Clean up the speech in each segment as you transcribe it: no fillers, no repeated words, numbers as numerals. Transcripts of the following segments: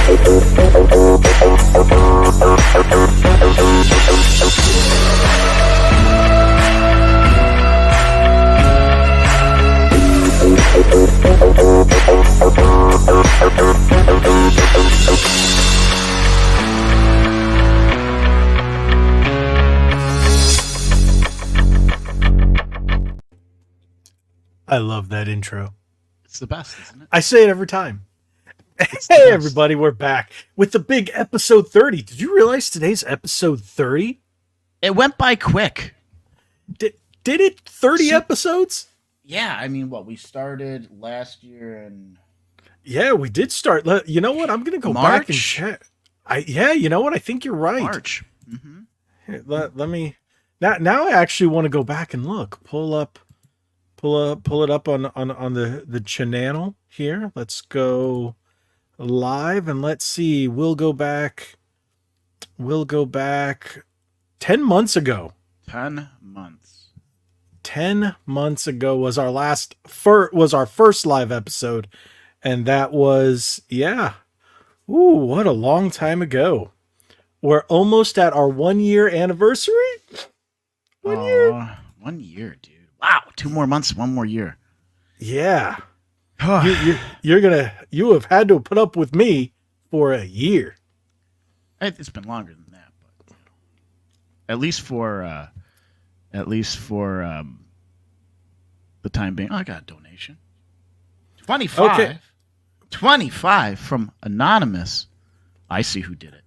I love that intro. It's the best, isn't it? I say it every time. Hey, everybody, we're back with the big episode 30. Did you realize today's episode 30? It went by quick. Did it? 30 episodes? Yeah, I mean, we started last year and... Yeah, we did start. You know what? I'm going to go back and check. Yeah, you know what? I think you're right. March. Mm-hmm. Here, let me... Now I actually want to go back and look. Pull it up on the channel here. Let's go live and let's see. We'll go back 10 months ago. 10 months. 10 months ago was our first live episode, and that was, yeah. Ooh, what a long time ago. We're almost at our 1 year anniversary. 1 year. 1 year, dude. Wow, 2 more months, 1 more year. Yeah. You have had to put up with me for a year. It's been longer than that, but at least for the time being. Oh, I got a donation. 25. Okay. 25 from Anonymous. I see who did it.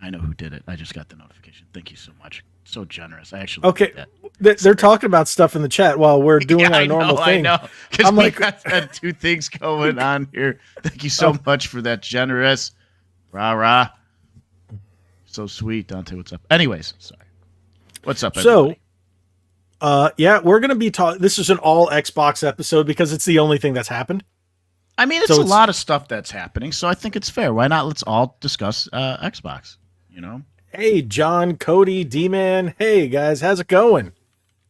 I know who did it. I just got the notification. Thank you so much. So generous. I actually they're talking about stuff in the chat while we're doing our normal thing. I know. Because we got 2 things going on here. Thank you so much for that generous. Rah rah. So sweet, Dante. What's up? Anyways, sorry. What's up, everybody? So, yeah, we're gonna be talking. This is an all Xbox episode because it's the only thing that's happened. I mean, it's a lot of stuff that's happening, so I think it's fair. Why not? Let's all discuss Xbox. You know. Hey, John, Cody, D-Man. Hey, guys, how's it going?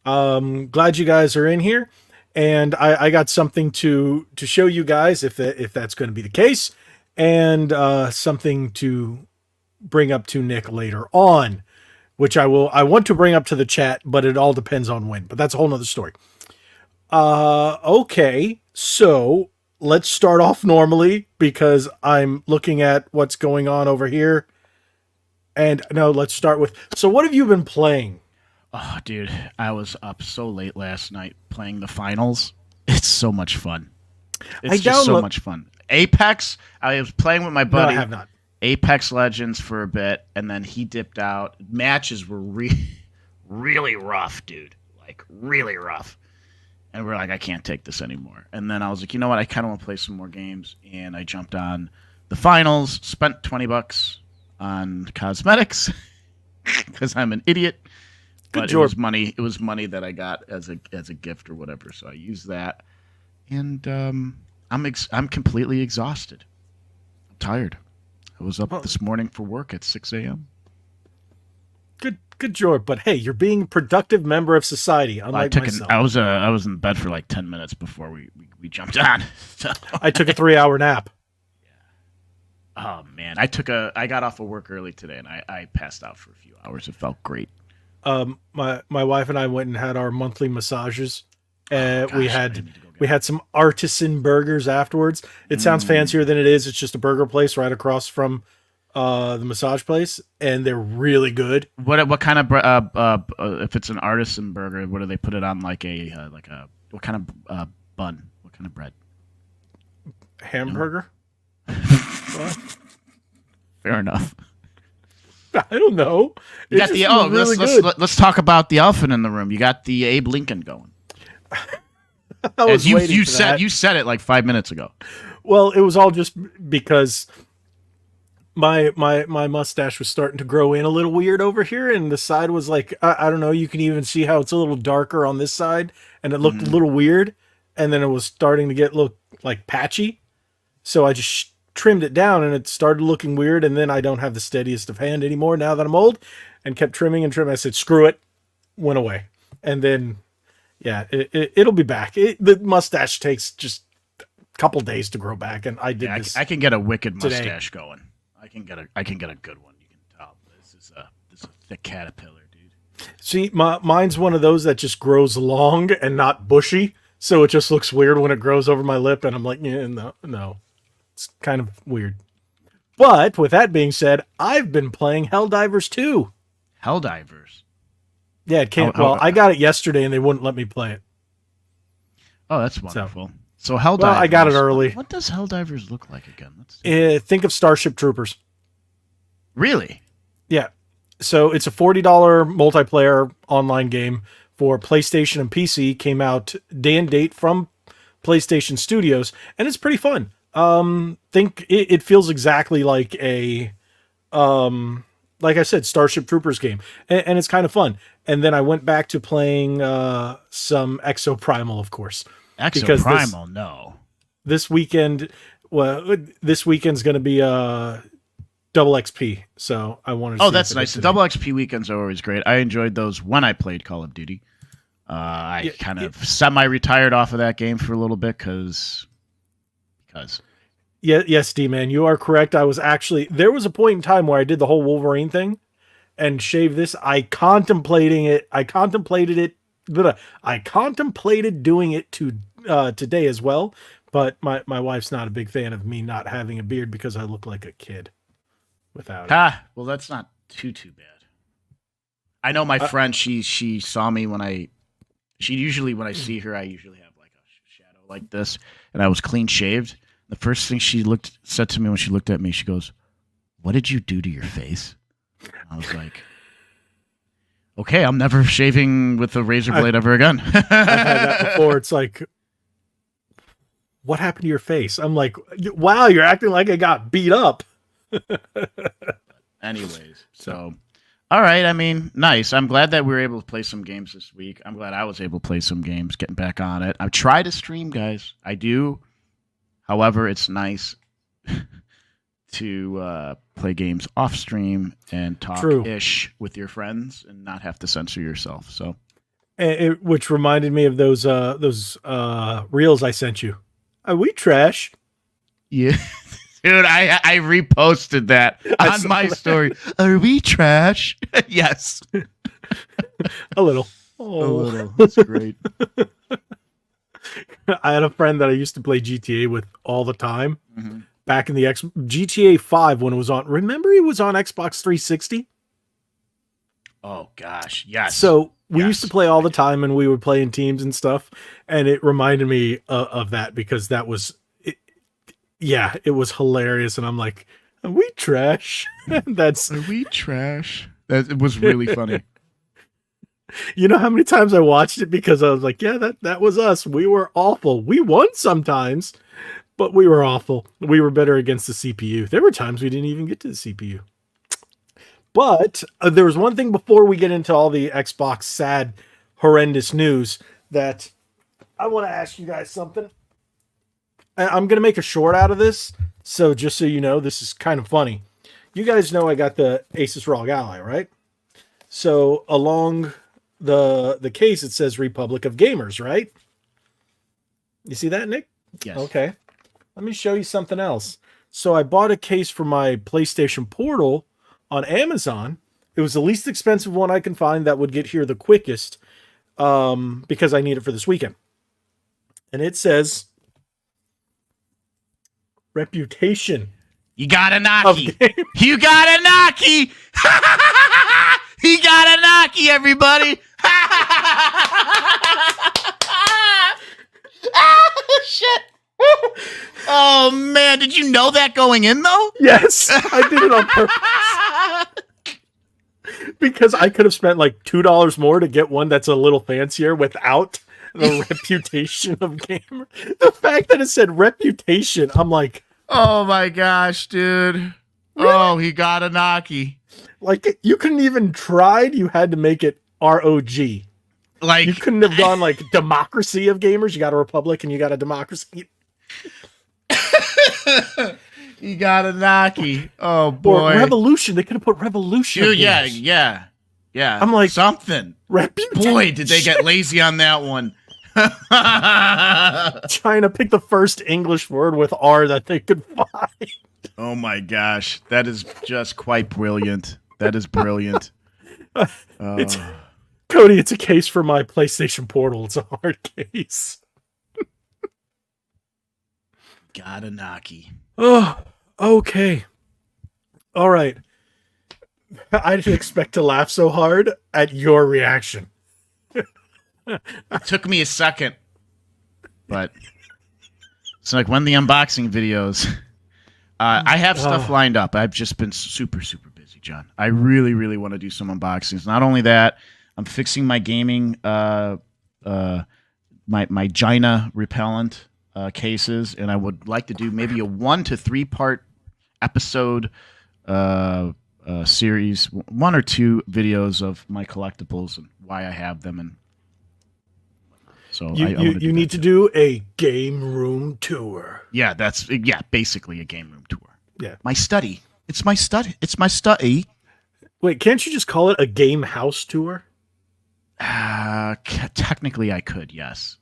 Glad you guys are in here. And I got something to show you guys if that's going to be the case. And something to bring up to Nick later on, which I want to bring up to the chat, but it all depends on when. But that's a whole nother story. Okay, so let's start off normally because I'm looking at what's going on over here. And no, let's start with, so what have you been playing? Oh, dude, I was up so late last night playing the finals. It's so much fun. It's just so much fun. Apex, I was playing with my buddy. No, I have not. Apex Legends for a bit, and then he dipped out. Matches were really rough, dude. Like, really rough. And we're like, I can't take this anymore. And then I was like, you know what? I kind of want to play some more games. And I jumped on the finals, spent $20 on cosmetics because I'm an idiot. But it was money. It was money that I got as a gift or whatever. So I used that, and I'm completely exhausted. I'm tired. I was up this morning for work at 6 a.m. Good job. But hey, you're being a productive member of society. Unlike myself. I was in bed for like 10 minutes before we jumped on. So. I took a 3-hour nap. Oh man, I got off of work early today and I passed out for a few hours. It felt great. My wife and I went and had our monthly massages. We had some artisan burgers afterwards. It sounds fancier than it is. It's just a burger place right across from the massage place, and they're really good. What kind of if it's an artisan burger, what do they put it on? Like what kind of bun? What kind of bread? Hamburger. Fair enough. I don't know. You got let's talk about the elephant in the room. You got the Abe Lincoln going. You said it like 5 minutes ago. Well, it was all just because my mustache was starting to grow in a little weird over here, and the side was like I don't know. You can even see how it's a little darker on this side, and it looked a little weird, and then it was starting to look like patchy. So I just trimmed it down, and it started looking weird, and then I don't have the steadiest of hand anymore now that I'm old, and kept trimming and trimming. I said, screw it, went away. And then, yeah, it'll be back. The mustache takes just a couple days to grow back, and I did this I can get a wicked today. Mustache going. I can get a good one. You can tell this is a thick caterpillar, dude. See, mine's one of those that just grows long and not bushy, so it just looks weird when it grows over my lip, and I'm like, yeah, no. It's kind of weird. But with that being said, I've been playing Helldivers 2. Helldivers. Yeah, it came. Well, I got it yesterday, and they wouldn't let me play it. Oh, that's wonderful. So Helldivers. Well, I got it early. What does Helldivers look like again? Let's think of Starship Troopers. Really? Yeah. So it's a $40 multiplayer online game for PlayStation and PC. Came out day and date from PlayStation Studios, and it's pretty fun. Think it feels exactly like a, like I said, Starship Troopers game, and it's kind of fun. And then I went back to playing some Exoprimal, of course. Exoprimal, no. This weekend, this weekend's going to be double XP, so I wanted to Oh, that's nice. The double XP weekends are always great. I enjoyed those when I played Call of Duty. I kind of semi-retired off of that game for a little bit because. Yeah, yes, D-Man, you are correct. I was actually, there was a point in time where I did the whole Wolverine thing and shaved this. I contemplated doing it today as well, but my wife's not a big fan of me not having a beard because I look like a kid without it. Well, that's not too bad. I know my friend, she saw me when I see her, I usually have like a shadow like this, and I was clean shaved. The first thing she said to me when she looked at me, she goes, "What did you do to your face?" I was like, "Okay, I'm never shaving with a razor blade ever again." I've had that before. It's like, what happened to your face? I'm like, wow, you're acting like I got beat up. Anyways, so, all right. I mean, nice. I'm glad that we were able to play some games this week. I'm glad I was able to play some games, getting back on it. I try to stream, guys. I do. However, it's nice to play games off stream and talk-ish with your friends and not have to censor yourself. So, which reminded me of those reels I sent you. Are we trash? Yeah, dude, I reposted that on my story. Are we trash? Yes, a little. Oh. A little. That's great. I had a friend that I used to play GTA with all the time back in the GTA 5 when it was on. Remember he was on Xbox 360? Oh, gosh. Yes. So we used to play all the time and we would play in teams and stuff. And it reminded me of that because that was, it was hilarious. And I'm like, are we trash? Are we trash? It was really funny. You know how many times I watched it because I was like, yeah, that was us. We were awful. We won sometimes, but we were awful. We were better against the CPU. There were times we didn't even get to the CPU. But there was one thing before we get into all the Xbox sad, horrendous news that I want to ask you guys something. I'm going to make a short out of this. So just so you know, this is kind of funny. You guys know I got the Asus ROG Ally, right? So along the case, it says Republic of Gamers, right? You see that, Nick? Yes. Okay. Let me show you something else. So I bought a case for my PlayStation Portal on Amazon. It was the least expensive one I can find that would get here the quickest because I need it for this weekend. And it says Reputation. You got a Naki. You got a Naki. He got a Naki, everybody. Shit. Oh, man. Did you know that going in, though? Yes. I did it on purpose. Because I could have spent like $2 more to get one that's a little fancier without the Reputation of Gamer. The fact that it said Reputation, I'm like, oh my gosh, dude. Really? Oh, he got a Naki. Like, you couldn't even tried. You had to make it ROG. Like, you couldn't have gone like Democracy of Gamers. You got a Republic and you got a Democracy. You got a Naki. Oh boy. Or Revolution. They could have put Revolution. Dude, yeah. I'm like, something. Reputation. Boy, did they get lazy on that one. Trying to pick the first English word with R that they could find. Oh my gosh, that is just quite brilliant. That is brilliant. It's Cody. It's a case for my PlayStation Portal. It's a hard case. Gotta knocky. Oh, okay. All right. I didn't expect to laugh so hard at your reaction. It took me a second, but it's like when the unboxing videos. I have stuff lined up. I've just been super, super busy, John. I really, really want to do some unboxings. Not only that, I'm fixing my gaming, my Gina repellent cases, and I would like to do maybe a 1 to 3 part episode series, 1 or 2 videos of my collectibles and why I have them. And so you need to do a game room tour. Yeah, that's basically a game room tour. Yeah, my study. It's my study. It's my study. Wait, can't you just call it a game house tour? Technically, I could, yes.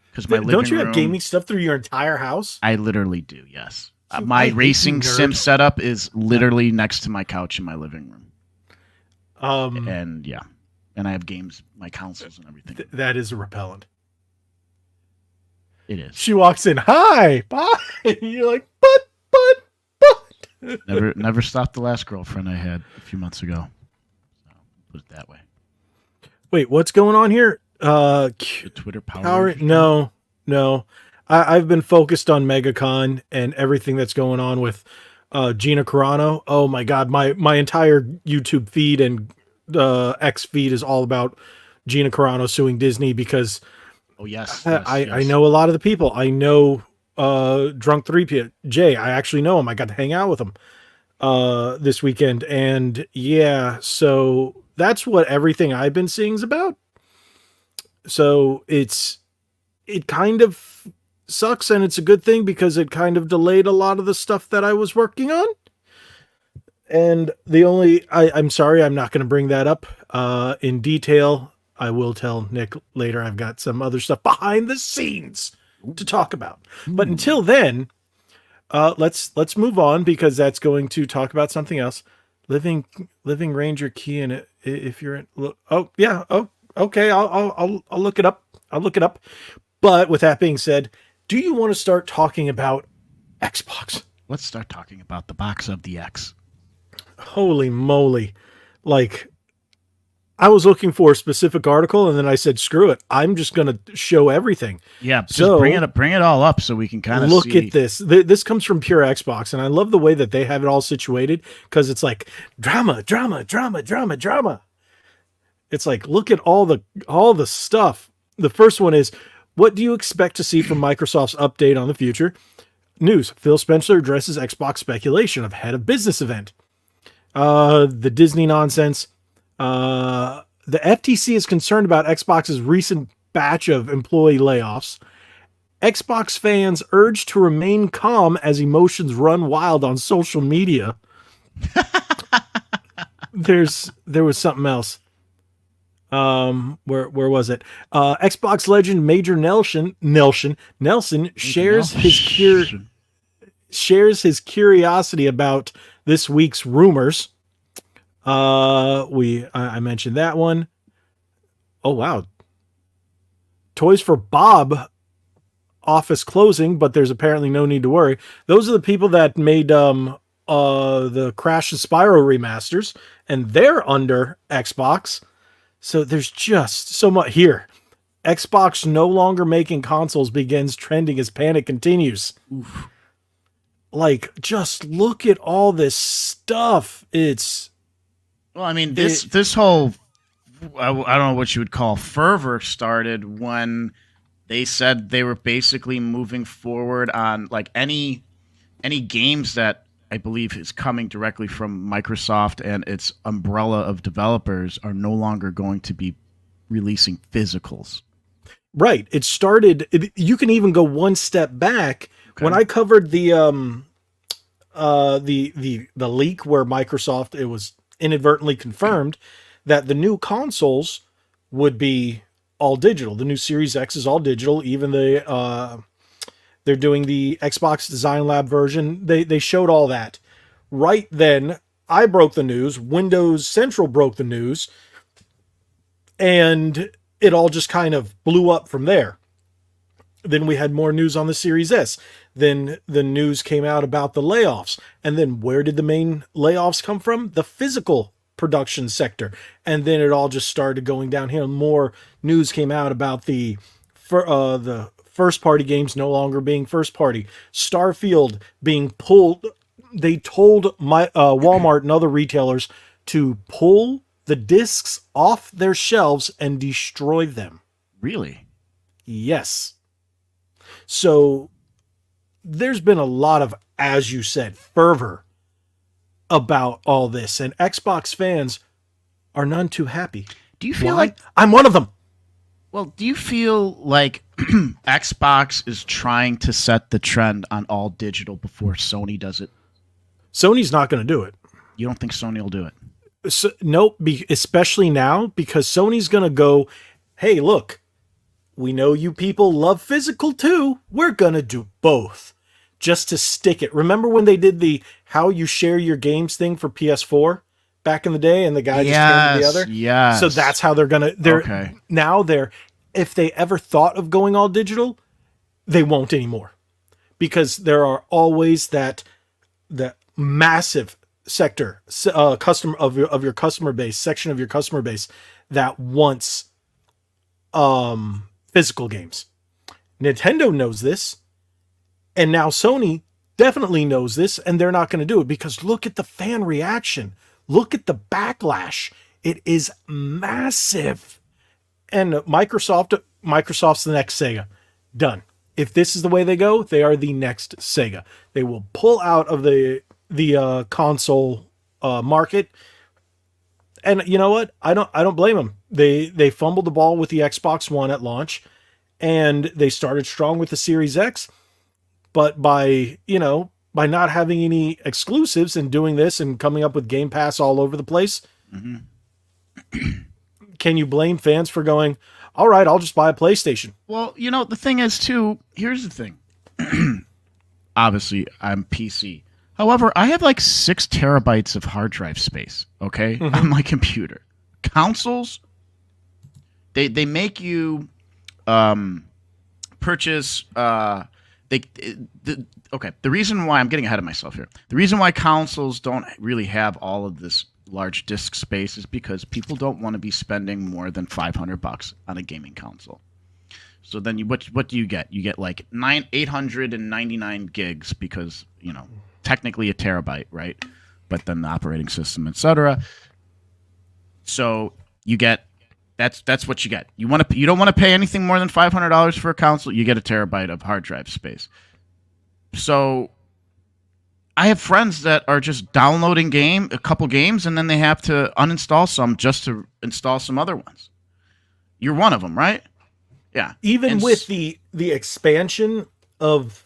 Because my living don't you room, have gaming stuff through your entire house? I literally do, yes. My racing sim setup is literally next to my couch in my living room. And yeah, and I have games, my consoles and everything. That is a repellent. It is. She walks in, hi, bye. And you're like, but. Never stopped the last girlfriend I had a few months ago. So, put it that way. Wait, what's going on here? The Twitter power. No. I've been focused on MegaCon and everything that's going on with Gina Carano. Oh my God, my entire YouTube feed and X feed is all about Gina Carano suing Disney because yes. I know a lot of the people. I know Drunk 3P Jay. I actually know him. I got to hang out with him this weekend, and yeah, so that's what everything I've been seeing is about. So it kind of sucks, and it's a good thing because it kind of delayed a lot of the stuff that I was working on. And I'm sorry, I'm not going to bring that up in detail. I will tell Nick later. I've got some other stuff behind the scenes to talk about. But until then, let's move on because that's going to talk about something else. Living Ranger key in it. If you're in, okay. I'll look it up. But with that being said, do you want to start talking about Xbox? Let's start talking about the box of the X. Holy moly. Like, I was looking for a specific article and then I said, screw it. I'm just going to show everything. Yeah. So bring it all up so we can kind of look at this. This comes from Pure Xbox. And I love the way that they have it all situated because it's like drama. It's like, look at all the stuff. The first one is, what do you expect to see from Microsoft's update on the future? News. Phil Spencer addresses Xbox speculation of head of business event. The Disney nonsense. The FTC is concerned about Xbox's recent batch of employee layoffs. Xbox fans urged to remain calm as emotions run wild on social media. There was something else. Where was it? Xbox legend Major Nelson shares his curiosity about this week's rumors. I mentioned that one. Oh wow. Toys for Bob office closing, but there's apparently no need to worry. Those are the people that made the Crash and Spyro remasters, and they're under Xbox. So there's just so much here. Xbox no longer making consoles begins trending as panic continues. Oof. Like, just look at all this stuff. Well, I mean, this whole, I don't know what you would call fervor started when they said they were basically moving forward on like any games that I believe is coming directly from Microsoft and its umbrella of developers are no longer going to be releasing physicals. Right. It started. You can even go one step back. Okay. When I covered the leak where Microsoft, it was inadvertently confirmed that the new consoles would be all digital. The new Series X is all digital. Even they're doing the Xbox Design Lab version. They showed all that. Right then, I broke the news. Windows Central broke the news. And it all just kind of blew up from there. Then we had more news on the Series S. Then the news came out about the layoffs. And then where did the main layoffs come from? The physical production sector. And then it all just started going downhill. More news came out about the first party games no longer being first party. Starfield being pulled. They told Walmart and other retailers to pull the discs off their shelves and destroy them. Really? Yes. So there's been a lot of, as you said, fervor about all this, and Xbox fans are none too happy. Do you feel Why? like I'm one of them? Well, do you feel like Xbox is trying to set the trend on all digital before Sony does it? Sony's not going to do it. You don't think Sony will do it? So, nope, especially now, because Sony's going to go, hey, look, we know you people love physical too. We're going to do both just to stick it. Remember when they did the how you share your games thing for PS4 back in the day and the guy just handed the other? Yes. So that's how they're going to, now if they ever thought of going all digital, they won't anymore, because there are always that massive sector, customer of your customer base, section of your customer base that wants physical games. Nintendo knows this, and now Sony definitely knows this, and they're not going to do it, because look at the fan reaction. Look at the backlash. It is massive. And Microsoft's the next Sega. Done. If this is the way they go, they are the next Sega. They will pull out of the console market. And you know what? I don't blame them. They fumbled the ball with the Xbox One at launch, and they started strong with the Series X. But by not having any exclusives and doing this and coming up with Game Pass all over the place, can you blame fans for going, all right, I'll just buy a PlayStation? Well, the thing is, too, here's the thing. Obviously, I'm PC. However, I have like 6 terabytes of hard drive space, okay, on my computer. Consoles, they make you purchase... the reason why I'm getting ahead of myself here, the reason why consoles don't really have all of this large disk space is because people don't want to be spending more than $500 on a gaming console. So then what do you get? You get like 899 gigs because, technically a terabyte, right? But then the operating system, etc. So you get that's what you get. You don't want to pay anything more than $500 for a console. You get a terabyte of hard drive space. So I have friends that are just downloading a couple games, and then they have to uninstall some just to install some other ones. You're one of them, right? Yeah. Even with the expansion of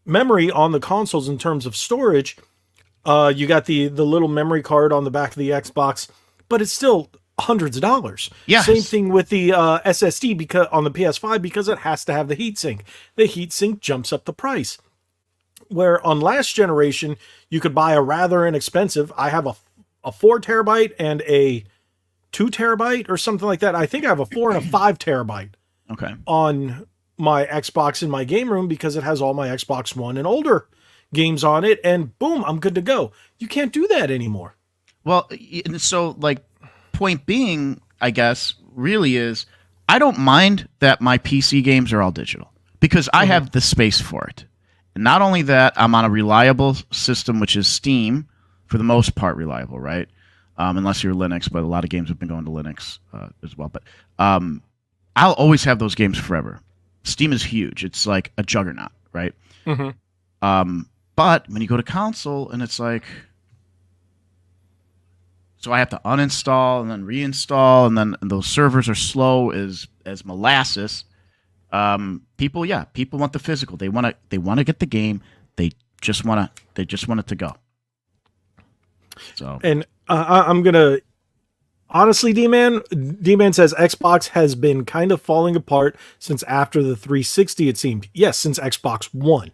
memory on the consoles in terms of storage, you got the little memory card on the back of the Xbox, but it's still hundreds of dollars. Yes. Same thing with the SSD because on the PS5, because it has to have the heatsink. The heatsink jumps up the price. Where on last generation, you could buy a rather inexpensive. I have a 4 terabyte and a 2 terabyte or something like that. I think I have a 4 and a 5 terabyte. Okay. On my Xbox in my game room because it has all my Xbox One and older games on it, and boom, I'm good to go. You can't do that anymore. Well, so point being, I guess, really is I don't mind that my PC games are all digital because I have the space for it. And not only that, I'm on a reliable system, which is Steam, for the most part reliable, right? Unless you're Linux, but a lot of games have been going to Linux as well. But I'll always have those games forever. Steam is huge. It's like a juggernaut, right? But when you go to console and it's like... So I have to uninstall and then reinstall, and then those servers are slow as molasses. People want the physical. They want to get the game. They just want it to go. So and I'm gonna Honestly, D-Man says Xbox has been kind of falling apart since after the 360, it seemed. Yes, since Xbox One.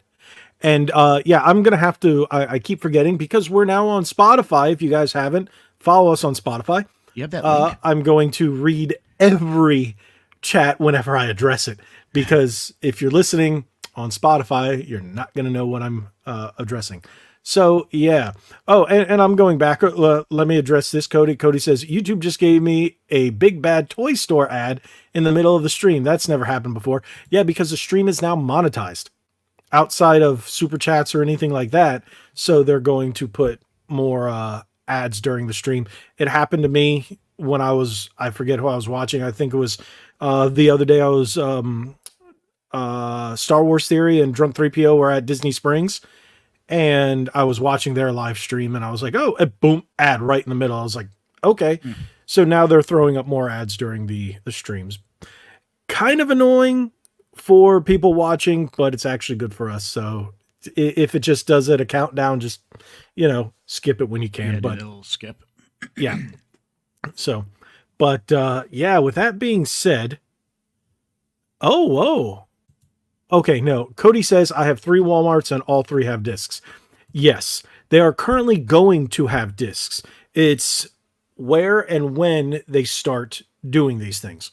And yeah, I'm going to have to, I keep forgetting because we're now on Spotify. If you guys haven't, follow us on Spotify. You have that link? I'm going to read every chat whenever I address it, because if you're listening on Spotify, you're not going to know what I'm addressing. So yeah. Oh, and I'm going back. Let me address this. Cody says, YouTube just gave me a big bad toy store ad in the middle of the stream. That's never happened before. Yeah, because the stream is now monetized outside of super chats or anything like that. So they're going to put more ads during the stream. It happened to me when I forget who I was watching. I think it was the other day I was Star Wars Theory and Drunk 3PO were at Disney Springs, and I was watching their live stream, and I was like, oh, and boom, ad right in the middle. I was like, okay. So now they're throwing up more ads during the streams. Kind of annoying for people watching, but it's actually good for us. So if it just does it a countdown, just, skip it when you can. Yeah, but do a little skip. yeah. So, but yeah, with that being said, oh, whoa. Okay, no. Cody says, I have 3 Walmarts and all 3 have discs. Yes, they are currently going to have discs. It's where and when they start doing these things.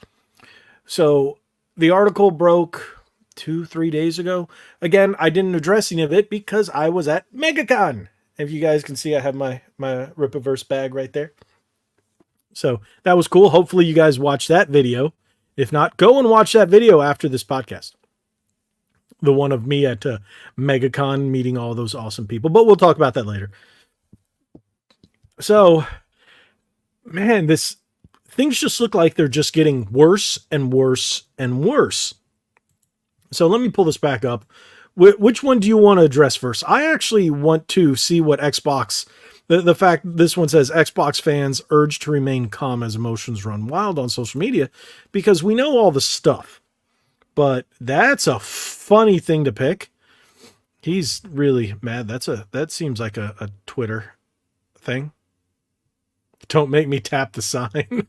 So the article broke 2-3 days ago. Again, I didn't address any of it because I was at MegaCon. If you guys can see, I have my Ripaverse bag right there. So that was cool. Hopefully you guys watched that video. If not, go and watch that video after this podcast. The one of me at MegaCon meeting all those awesome people. But we'll talk about that later. So, man, things just look like they're just getting worse and worse and worse. So let me pull this back up. Which one do you want to address first? I actually want to see what Xbox... The fact this one says Xbox fans urged to remain calm as emotions run wild on social media, because we know all the stuff. But that's a funny thing to pick. He's really mad. That seems like a Twitter thing. Don't make me tap the sign.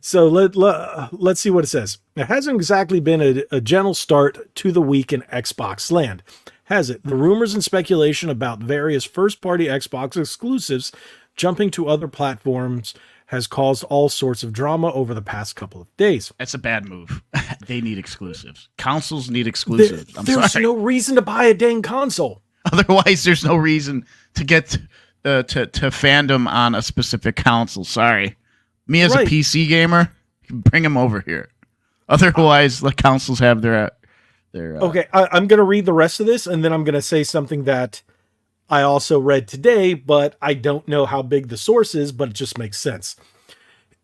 So let's see what it says. It hasn't exactly been a gentle start to the week in Xbox land, has it? The rumors and speculation about various first-party Xbox exclusives jumping to other platforms has caused all sorts of drama over the past couple of days. That's a bad move. They need exclusives. Consoles need exclusives. There's no reason to buy a dang console. Otherwise, there's no reason to get to fandom on a specific console. Sorry. Me as a PC gamer, bring them over here. Otherwise, the consoles have their okay, I'm going to read the rest of this, and then I'm going to say something that I also read today, but I don't know how big the source is, but it just makes sense.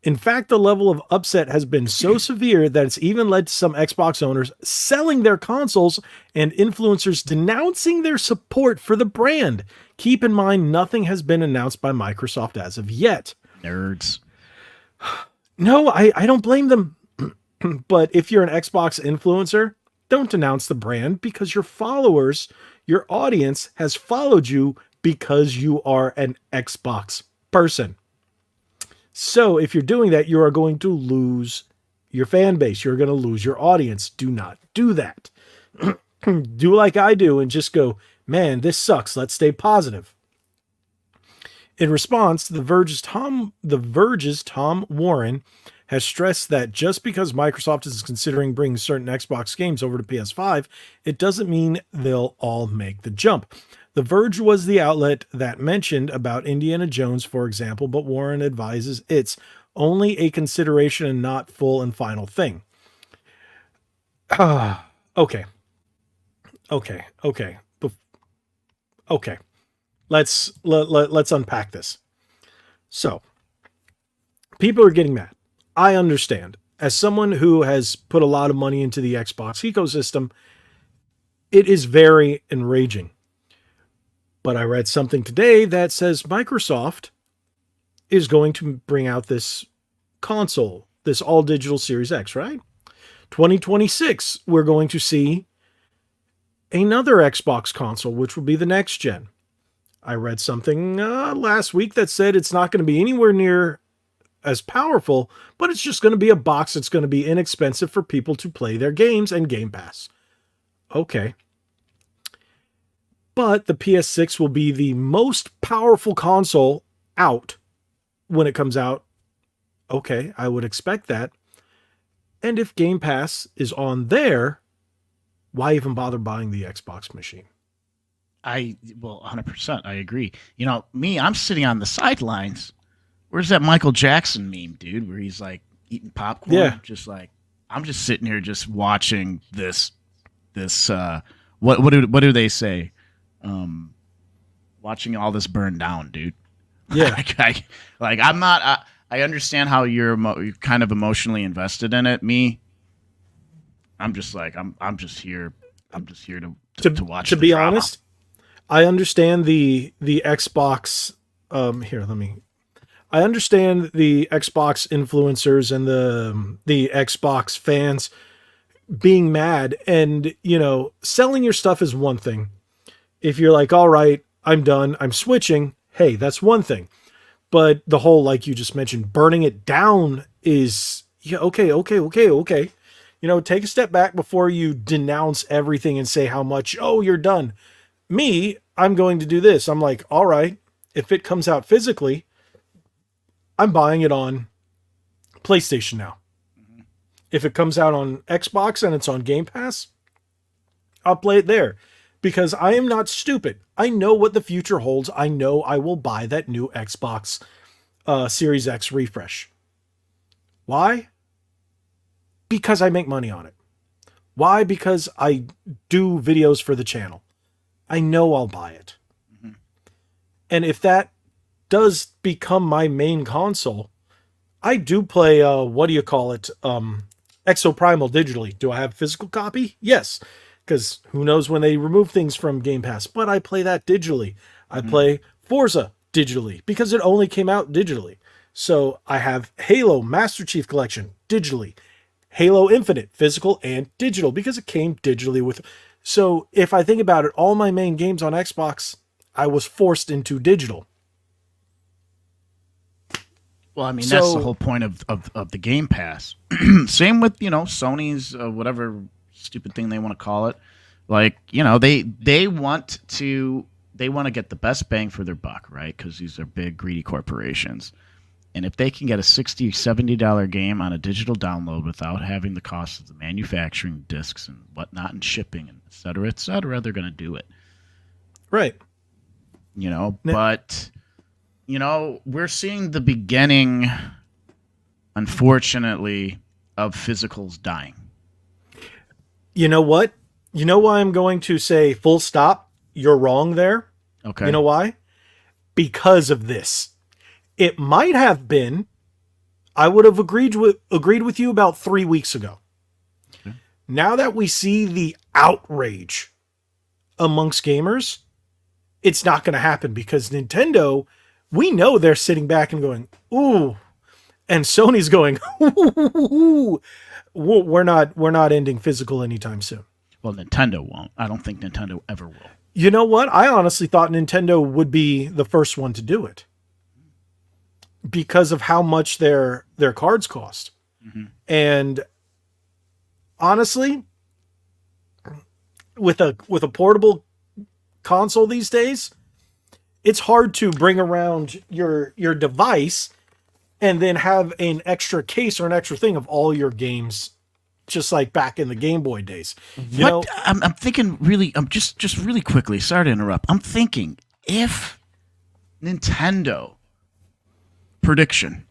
In fact, the level of upset has been so severe that it's even led to some Xbox owners selling their consoles and influencers denouncing their support for the brand. Keep in mind, nothing has been announced by Microsoft as of yet. Nerds. No, I don't blame them. But if you're an Xbox influencer, don't denounce the brand, because your followers, your audience has followed you because you are an Xbox person. So if you're doing that, you are going to lose your fan base. You're going to lose your audience. Do not do that. Do like I do and just go, man, this sucks. Let's stay positive. In response, The Verge's Tom Warren has stressed that just because Microsoft is considering bringing certain Xbox games over to PS5, it doesn't mean they'll all make the jump. The Verge was the outlet that mentioned about Indiana Jones, for example, but Warren advises it's only a consideration and not full and final thing. Okay. Let's unpack this. So, people are getting mad. I understand. As someone who has put a lot of money into the Xbox ecosystem, it is very enraging. But I read something today that says Microsoft is going to bring out this console, this all-digital Series X, right? 2026, we're going to see another Xbox console, which will be the next gen. I read something last week that said it's not going to be anywhere near as powerful, but it's just going to be a box that's going to be inexpensive for people to play their games and Game Pass. Okay. But the PS6 will be the most powerful console out when it comes out. Okay, I would expect that. And if Game Pass is on there, why even bother buying the Xbox machine? Well, 100%, I agree. You know, me, I'm sitting on the sidelines. Where's that Michael Jackson meme, dude? Where he's like eating popcorn, Yeah. just like I'm just sitting here, just watching this. What do they say? Watching all this burn down, dude. Yeah. I'm not. I understand how you're kind of emotionally invested in it. Me, I'm just like I'm just here. I'm just here to watch. To the be drama. honest, I understand the Xbox. I understand the Xbox influencers and the Xbox fans being mad, and selling your stuff is one thing. If you're like, all right, I'm done, I'm switching. Hey, that's one thing. But the whole, like you just mentioned, burning it down is okay. Take a step back before you denounce everything and say how much, oh, you're done. Me, I'm going to do this. I'm like, all right, if it comes out physically, I'm buying it on PlayStation now. Mm-hmm. If it comes out on Xbox and it's on Game Pass, I'll play it there because I am not stupid. I know what the future holds. I know I will buy that new Xbox Series X refresh. Why? Because I make money on it. Why? Because I do videos for the channel. I know I'll buy it. Mm-hmm. And if that does become my main console, I do play, Exoprimal digitally. Do I have a physical copy? Yes. Because who knows when they remove things from Game Pass, but I play that digitally. I play Forza digitally because it only came out digitally. So I have Halo Master Chief Collection digitally. Halo Infinite, physical and digital, because it came digitally with. So if I think about it, all my main games on Xbox, I was forced into digital. Well, I mean, that's the whole point of the Game Pass. Same with, Sony's whatever stupid thing they want to call it. Like, they want to get the best bang for their buck, right? Because these are big, greedy corporations. And if they can get a $60, $70 game on a digital download without having the cost of the manufacturing discs and whatnot and shipping and et cetera, they're going to do it. Right. But, we're seeing the beginning, unfortunately, of physicals dying. You know what? You know why I'm going to say full stop? You're wrong there. Okay. You know why? Because of this. It might have been, I would have agreed with you about 3 weeks ago. Okay. Now that we see the outrage amongst gamers, it's not going to happen because Nintendo, we know they're sitting back and going, ooh, and Sony's going, ooh, we're not ending physical anytime soon. Well, Nintendo won't. I don't think Nintendo ever will. You know what? I honestly thought Nintendo would be the first one to do it because of how much their cards cost. Mm-hmm. And honestly, with a portable console these days, it's hard to bring around your device and then have an extra case or an extra thing of all your games, just like back in the Game Boy days. I'm thinking really, just really quickly, sorry to interrupt. I'm thinking if Nintendo prediction,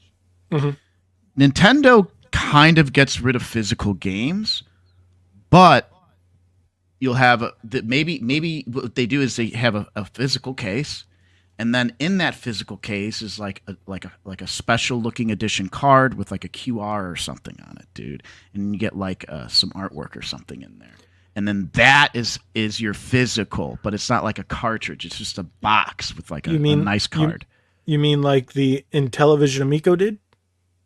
Nintendo kind of gets rid of physical games, but you'll have maybe what they do is they have a physical case, and then in that physical case is like a special looking edition card with like a QR or something on it, dude, and you get like some artwork or something in there, and then that is your physical, but it's not like a cartridge; it's just a box with like a nice card. You mean like the Intellivision Amico did?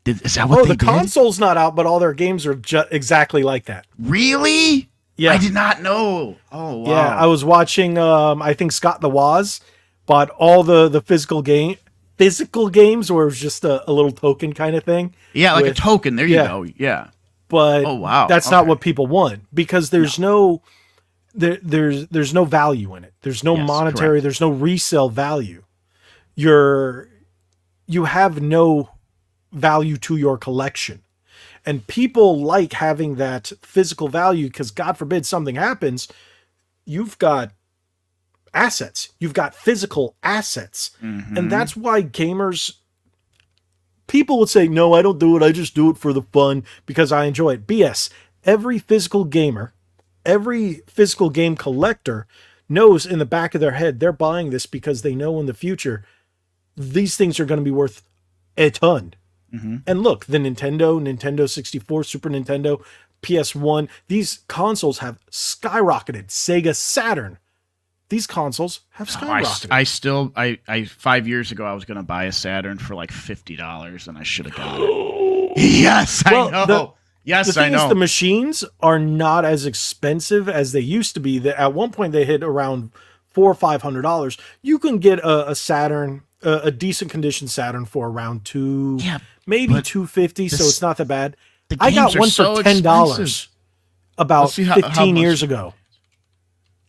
Is that what they did? The console's not out, but all their games are exactly like that. Really? Yeah. I did not know. Oh, wow. Yeah, I was watching, I think Scott the Woz bought all the physical games, or it was just a little token kind of thing. Yeah, like a with, token. There you yeah, go. Yeah. but Oh wow. that's not Okay. what people want because there's there's no value in it. There's no Yes, monetary. correct. There's no resale value. You're you have no value to your collection. And people like having that physical value because, God forbid, something happens. You've got assets, you've got physical assets. And Mm-hmm. that's why people would say, no, I don't do it. I just do it for the fun because I enjoy it. BS. Every physical gamer, every physical game collector knows in the back of their head they're buying this because they know in the future these things are going to be worth a ton. Mm-hmm. And look, the Nintendo 64, Super Nintendo, PS1, these consoles have skyrocketed. Sega Saturn, these consoles have skyrocketed. I 5 years ago I was gonna buy a Saturn for like $50 and I should have got it. Yes, I Well, know. the Yes, I thing is, know. the machines are not as expensive as they used to be. That at one point they hit around $400 or $500. You can get a Saturn, a decent condition Saturn for around Yeah, maybe but 250. So this- it's not that bad. the I got games are one so for $10 expensive. about Let's see how 15 much- years ago.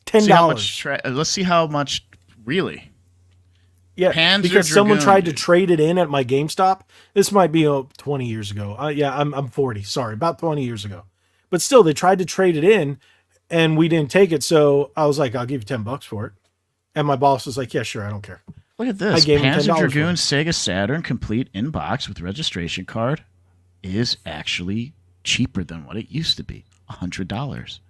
$10. See how much let's see how much really. Yeah, Panzer because someone Dragoon, tried to dude. trade it in at my GameStop. This might be 20 years ago. Yeah, I'm 40. Sorry, about 20 years ago. But still, they tried to trade it in, and we didn't take it. So I was like, "I'll give you $10 for it." And my boss was like, "Yeah, sure, I don't care." Look at this. I gave him Panzer $10 for Dragoon it. Sega Saturn complete in box with registration card is actually cheaper than what it used to be. $100.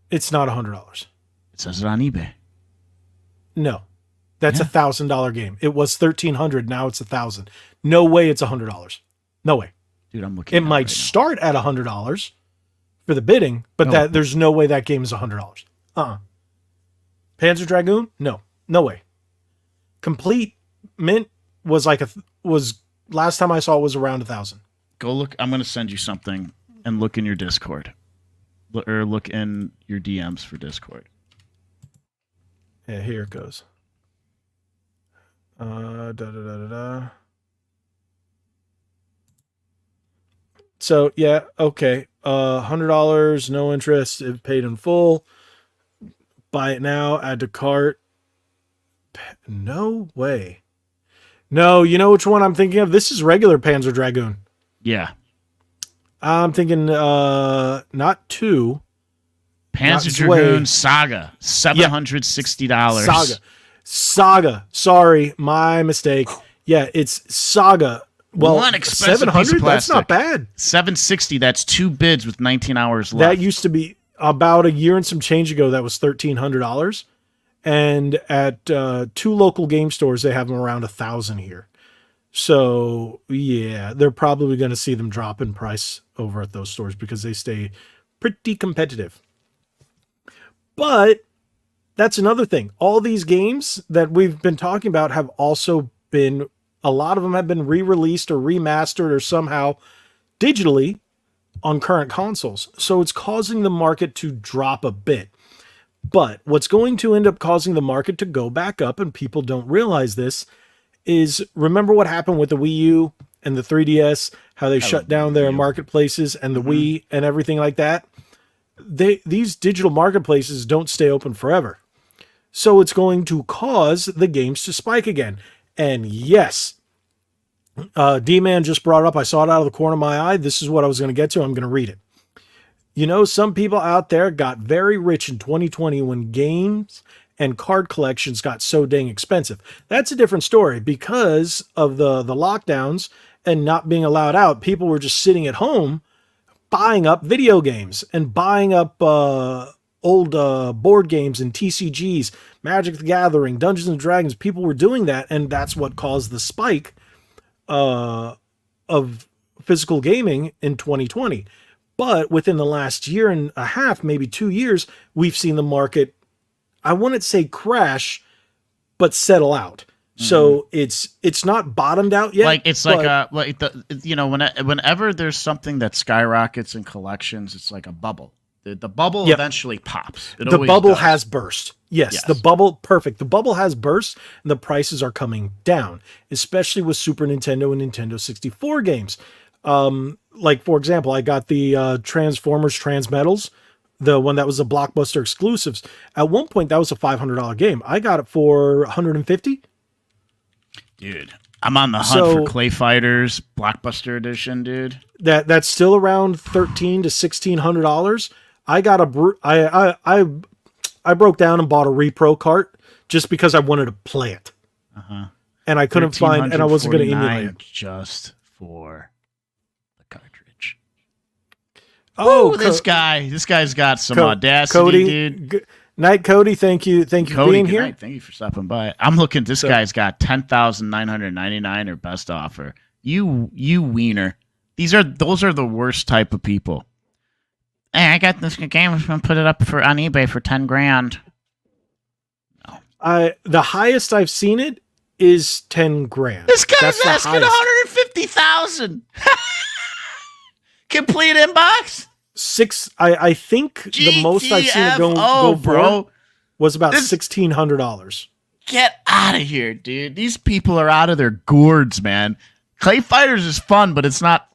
It's not $100. It says it on eBay. No, that's Yeah. $1,000 game. It was 1,300. Now it's 1,000. No way. It's $100. No way. Dude, I'm looking It at might right start at $100 for the bidding, but No. there's no way that game is $100. Panzer Dragoon? No, no way. Complete mint was was last time I saw it was around 1,000. now. Go look. I'm going to send you something and look in your Discord. Or look in your DMs for Discord. Yeah, here it goes. Da, da, da, da, da. So yeah, okay. $100, no interest, it paid in full. Buy it now, add to cart. No way. No, you know which one I'm thinking of? This is regular Panzer Dragoon. Yeah. I'm thinking not two. Panzer Not Dragoon Zwei. Saga. $760. Saga. Sorry, my mistake. Yeah, it's Saga. Well, One expensive piece of 700. That's not plastic. bad. $760. That's 2 bids with 19 hours That left. used to be about a year and some change ago. That was $1,300, and at two local game stores, they have them around 1,000 here. So yeah, they're probably going to see them drop in price over at those stores because they stay pretty competitive. But that's another thing. All these games that we've been talking about have also been, a lot of them have been re-released or remastered or somehow digitally on current consoles. So it's causing the market to drop a bit. But what's going to end up causing the market to go back up, and people don't realize this, is remember what happened with the Wii U and the 3DS, how they shut down their marketplaces and the Wii and everything like that. These digital marketplaces don't stay open forever. So it's going to cause the games to spike again. And yes, D-Man just brought up, I saw it out of the corner of my eye. This is what I was going to get to. I'm going to read it. You know, some people out there got very rich in 2020 when games and card collections got so dang expensive. That's a different story. Because of the lockdowns and not being allowed out, people were just sitting at home buying up video games and buying up old board games and TCGs, Magic the Gathering, Dungeons and Dragons. People were doing that, and that's what caused the spike of physical gaming in 2020. But within the last year and a half, maybe 2 years, we've seen the market, I wouldn't say crash, but settle out. So it's not bottomed out yet. Like it's like whenever there's something that skyrockets in collections, it's like a bubble. The bubble Yep. eventually pops. It The always bubble does. has burst. Yes, Yes. the bubble, perfect. The bubble has burst, and the prices are coming down, especially with Super Nintendo and Nintendo 64 games. Like, for example, I got the Transformers Transmetals, the one that was the Blockbuster exclusives. At one point, that was a $500 game. I got it for $150. Dude, I'm on the hunt So- for Clay Fighters Blockbuster Edition, dude. That's still around $1,300 to $1,600. I got I broke down and bought a repro cart just because I wanted to play it. And I couldn't find, and I wasn't going to emulate it. Just for the cartridge. Oh, This guy's got some audacity, Cody, dude. Night, Cody. Thank you for Cody, being good here. night. Thank you for stopping by. I'm looking. This guy's got 10,999 or best offer. You wiener. Those are the worst type of people. Hey, I got this game. I'm gonna put it up on eBay for $10,000. The highest I've seen it is $10,000. This guy's That's the asking highest. 150,000. Complete inbox. I think the most I've seen it go GTFO, for was about This- $1,600. Get out of here, dude. These people are out of their gourds, man. Clay Fighters is fun, but it's not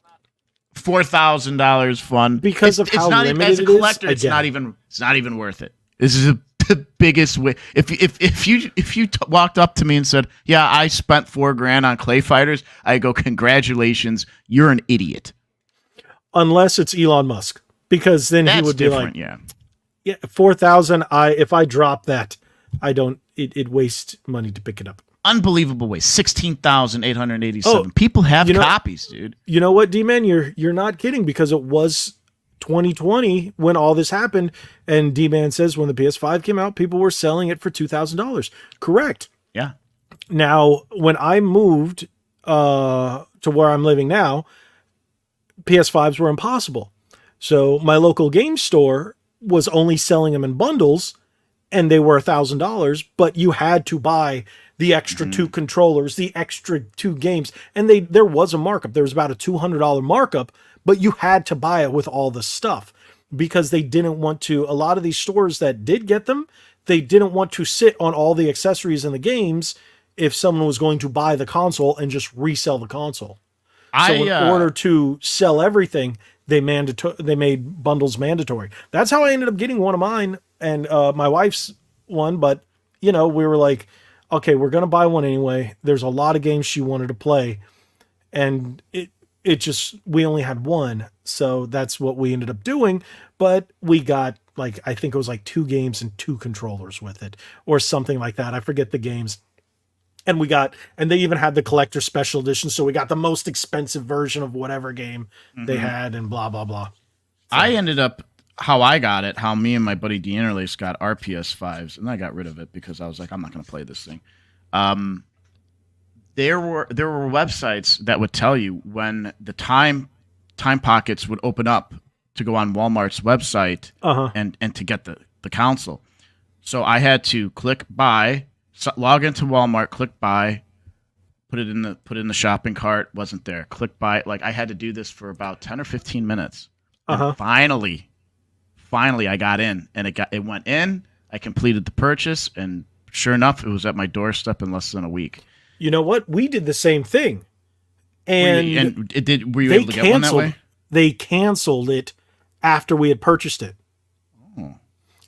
$4,000 fun Because of it's how not even, limited as a it is, collector. I It's get not it. even. It's not even worth it. This is the biggest way. If you walked up to me and said, "Yeah, I spent $4,000 on Clay Fighters," I go, "Congratulations, you're an idiot." Unless it's Elon Musk, because then he That's would be different. like, Yeah. yeah, 4,000. If I drop that, I don't. It wastes money to pick it up. Unbelievable way. 16,887. Oh, People have you know- copies, dude. You know what, D-Man? You're not kidding, because it was 2020 when all this happened, and D-Man says when the PS5 came out, people were selling it for $2,000. Correct. Yeah. Now, when I moved to where I'm living now, PS5s were impossible. So my local game store was only selling them in bundles, and they were $1,000, but you had to buy the extra two controllers, the extra two games, and there was a markup. There was about a $200 markup, but you had to buy it with all the stuff because they didn't want to. A lot of these stores that did get them, they didn't want to sit on all the accessories and the games if someone was going to buy the console and just resell the console. So in order to sell everything, they made bundles mandatory. That's how I ended up getting one of mine and my wife's one. But, we were like, okay, we're going to buy one anyway. There's a lot of games she wanted to play. And we only had one. So that's what we ended up doing. But we got I think it was 2 games and 2 controllers with it or something like that. I forget the games. And they even had the collector special edition. So we got the most expensive version of whatever game they had and blah, blah, blah. I ended up, how I got it, how me and my buddy DeAnderlace got our PS5s, and I got rid of it because I was like, I'm not going to play this thing. There were websites that would tell you when the time pockets would open up to go on Walmart's website and to get the console. So I had to click buy, log into Walmart, click buy, put it in the shopping cart, wasn't there. Click buy. I had to do this for about 10 or 15 minutes. And finally I got in, and it went in. I completed the purchase, and sure enough, it was at my doorstep in less than a week. You know what? We did the same thing. Were you able to get one that way? They canceled it after we had purchased it. Oh.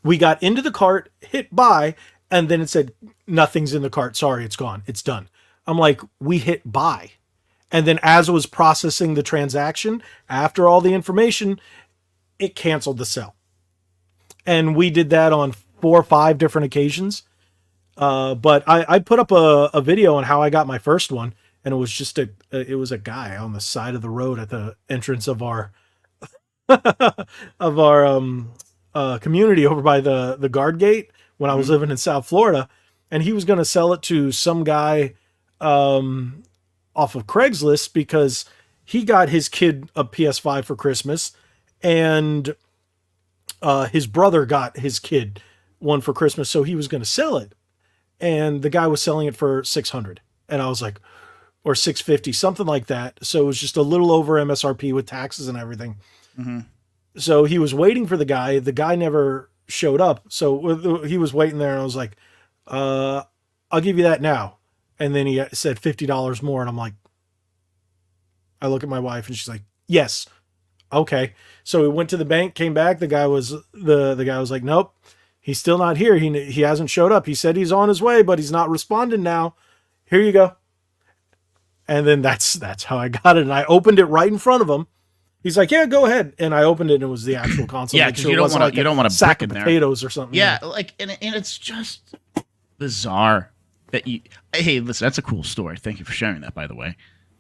We got into the cart, hit buy, and then it said, nothing's in the cart. Sorry, it's gone. It's done. I'm like, we hit buy. And then as it was processing the transaction, after all the information, it canceled the sale. And we did that on 4 or 5 different occasions. But I put up a video on how I got my first one, and it was just it was a guy on the side of the road at the entrance of our community over by the guard gate when I was living in South Florida, and he was going to sell it to some guy off of Craigslist because he got his kid a PS5 for Christmas, and his brother got his kid one for Christmas, so he was going to sell it. And the guy was selling it for $600, and I was like, or $650, something like that. So it was just a little over MSRP with taxes and everything. So he was waiting for the guy. The guy never showed up. So he was waiting there, and I was like, I'll give you that now. And then he said $50 more. And I'm like, I look at my wife and she's like, yes. Okay. So we went to the bank, came back. The guy was like, nope, he's still not here. He hasn't showed up. He said he's on his way, but he's not responding now. Here you go. And then that's how I got it. And I opened it right in front of him. He's like, yeah, go ahead. And I opened it and it was the actual console. Yeah, because you don't want to sack of potatoes or something. Yeah, like and it's just bizarre that you. Hey, listen, that's a cool story. Thank you for sharing that, by the way.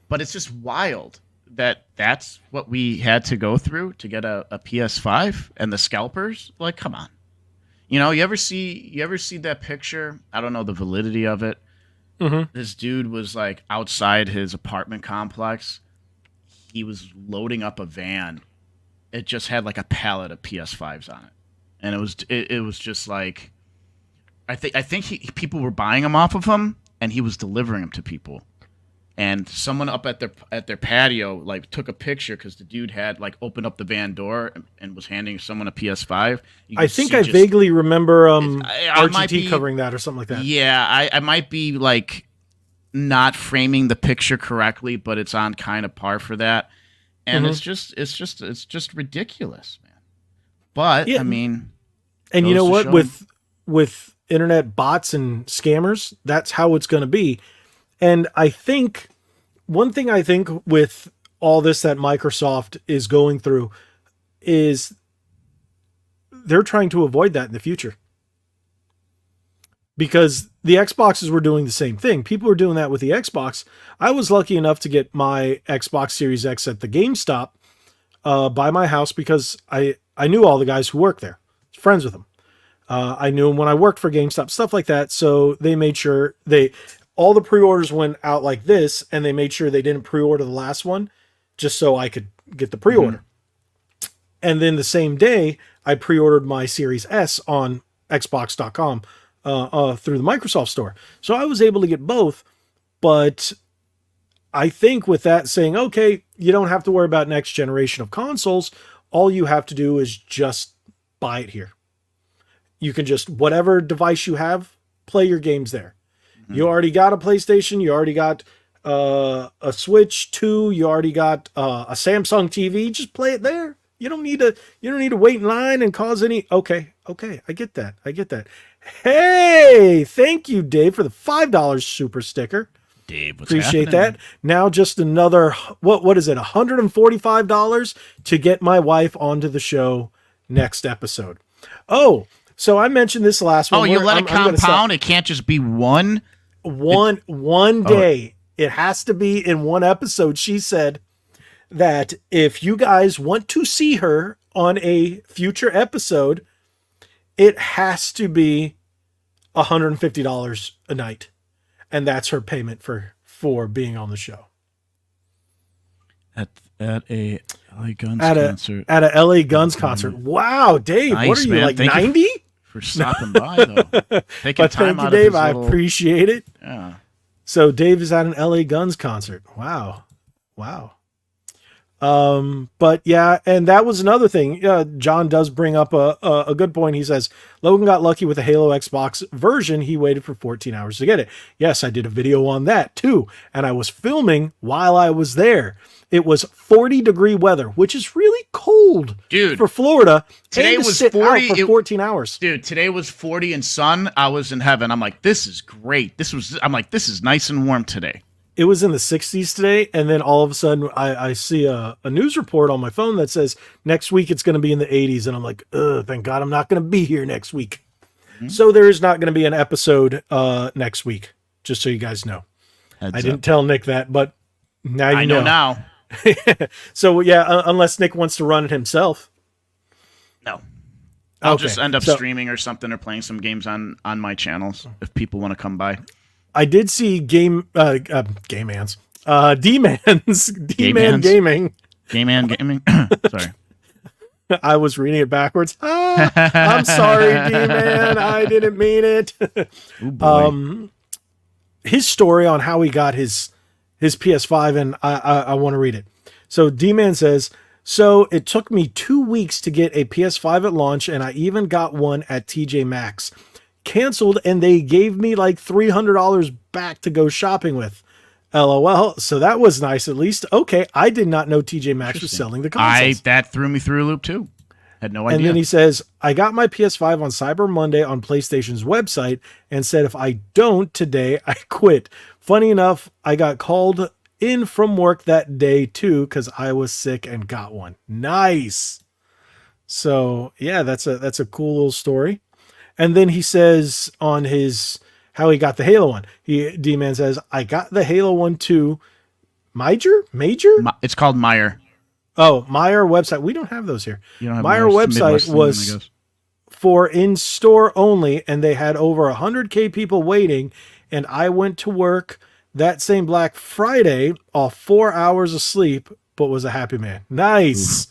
But it's just wild that that's what we had to go through to get a PS5 and the scalpers. Like, come on. You ever see that picture? I don't know the validity of it. Mm-hmm. This dude was like outside his apartment complex. He was loading up a van. It just had like a pallet of PS5s on it, and it was just like, I think people were buying them off of him, and he was delivering them to people. And someone up at their patio like took a picture because the dude had like opened up the van door and was handing someone a PS5. I think I vaguely remember RGT covering that or something like that. Yeah, I might be like not framing the picture correctly, but it's on kind of par for that. And it's just ridiculous, man. But yeah. I mean, and you know what, with internet bots and scammers, that's how it's going to be. And I think one thing with all this that Microsoft is going through is they're trying to avoid that in the future. Because the Xboxes were doing the same thing. People were doing that with the Xbox. I was lucky enough to get my Xbox Series X at the GameStop by my house because I knew all the guys who worked there. I was friends with them. I knew them when I worked for GameStop, stuff like that. So they made sure all the pre-orders went out like this, and they made sure they didn't pre-order the last one just so I could get the pre-order. Mm-hmm. And then the same day, I pre-ordered my Series S on Xbox.com through the Microsoft Store. So I was able to get both, but I think with that saying, okay, you don't have to worry about next generation of consoles. All you have to do is just buy it here. You can just, whatever device you have, play your games there. You already got a PlayStation. You already got a Switch 2. You already got a Samsung TV. Just play it there. You don't need to wait in line and cause any. Okay. I get that. Hey, thank you, Dave, for the $5 super sticker. Dave, what's appreciate happening? That. Now just another what is it? $145 to get my wife onto the show next episode. Oh, so I mentioned this last one. Oh, you let it compound. It can't just be one. One day. It has to be in one episode. She said that if you guys want to see her on a future episode, it has to be $150 a night. And that's her payment for being on the show. At a LA Guns concert. At a LA Guns concert. Wow, Dave, nice, what are you, man. Like 90? For stopping by, though. Taking time thank you, out Dave. of I appreciate it. Yeah. So Dave is at an LA Guns concert. Wow. But yeah, and that was another thing. John does bring up a good point. He says, Logan got lucky with the Halo Xbox version. He waited for 14 hours to get it. Yes, I did a video on that too. And I was filming while I was there. It was 40-degree weather, which is really cold, dude, for Florida. Today was 40 for 14 hours. Dude, today was 40 and sun. I was in heaven. I'm like, this is great. This is nice and warm today. It was in the 60s today, and then all of a sudden I see a news report on my phone that says next week it's going to be in the 80s, and I'm like, thank God I'm not going to be here next week. Mm-hmm. So there is not going to be an episode next week, just so you guys know. I didn't tell Nick that, but now you know. I know now. So yeah, unless Nick wants to run it himself. No. I'll just end up streaming or something or playing some games on my channels if people want to come by. I did see D-Man's Gaming. Sorry. I was reading it backwards. I'm sorry, D-Man. I didn't mean it. Ooh, boy. His story on how he got his PS5, and I want to read it. So D-Man says, Logan got lucky with the Halo Xbox version. He waited for 14 hours to get it. Yes, I did a video on that too. And I was filming while I was there. It was 40-degree weather, which is really cold, for Florida. So it took me 2 weeks to get a PS5 at launch, and I even got one at TJ Maxx. Canceled, and they gave me like $300 back to go shopping with. LOL. So that was nice, at least. Okay, I did not know TJ Maxx was selling the consoles. That threw me through a loop too. Had no idea. And then he says, I got my PS5 on Cyber Monday on PlayStation's website and said if I don't today, I quit. Funny enough, I got called in from work that day too because I was sick and got one. Nice. So yeah, that's a cool little story. And then he says on his how he got the Halo one. D-Man says, I got the Halo one too. Major? It's called Meyer. Oh, Meyer website. We don't have those here. You don't have Meyer website was for in-store only, and they had over 100K people waiting, and I went to work that same Black Friday off 4 hours of sleep, but was a happy man. Nice. Ooh.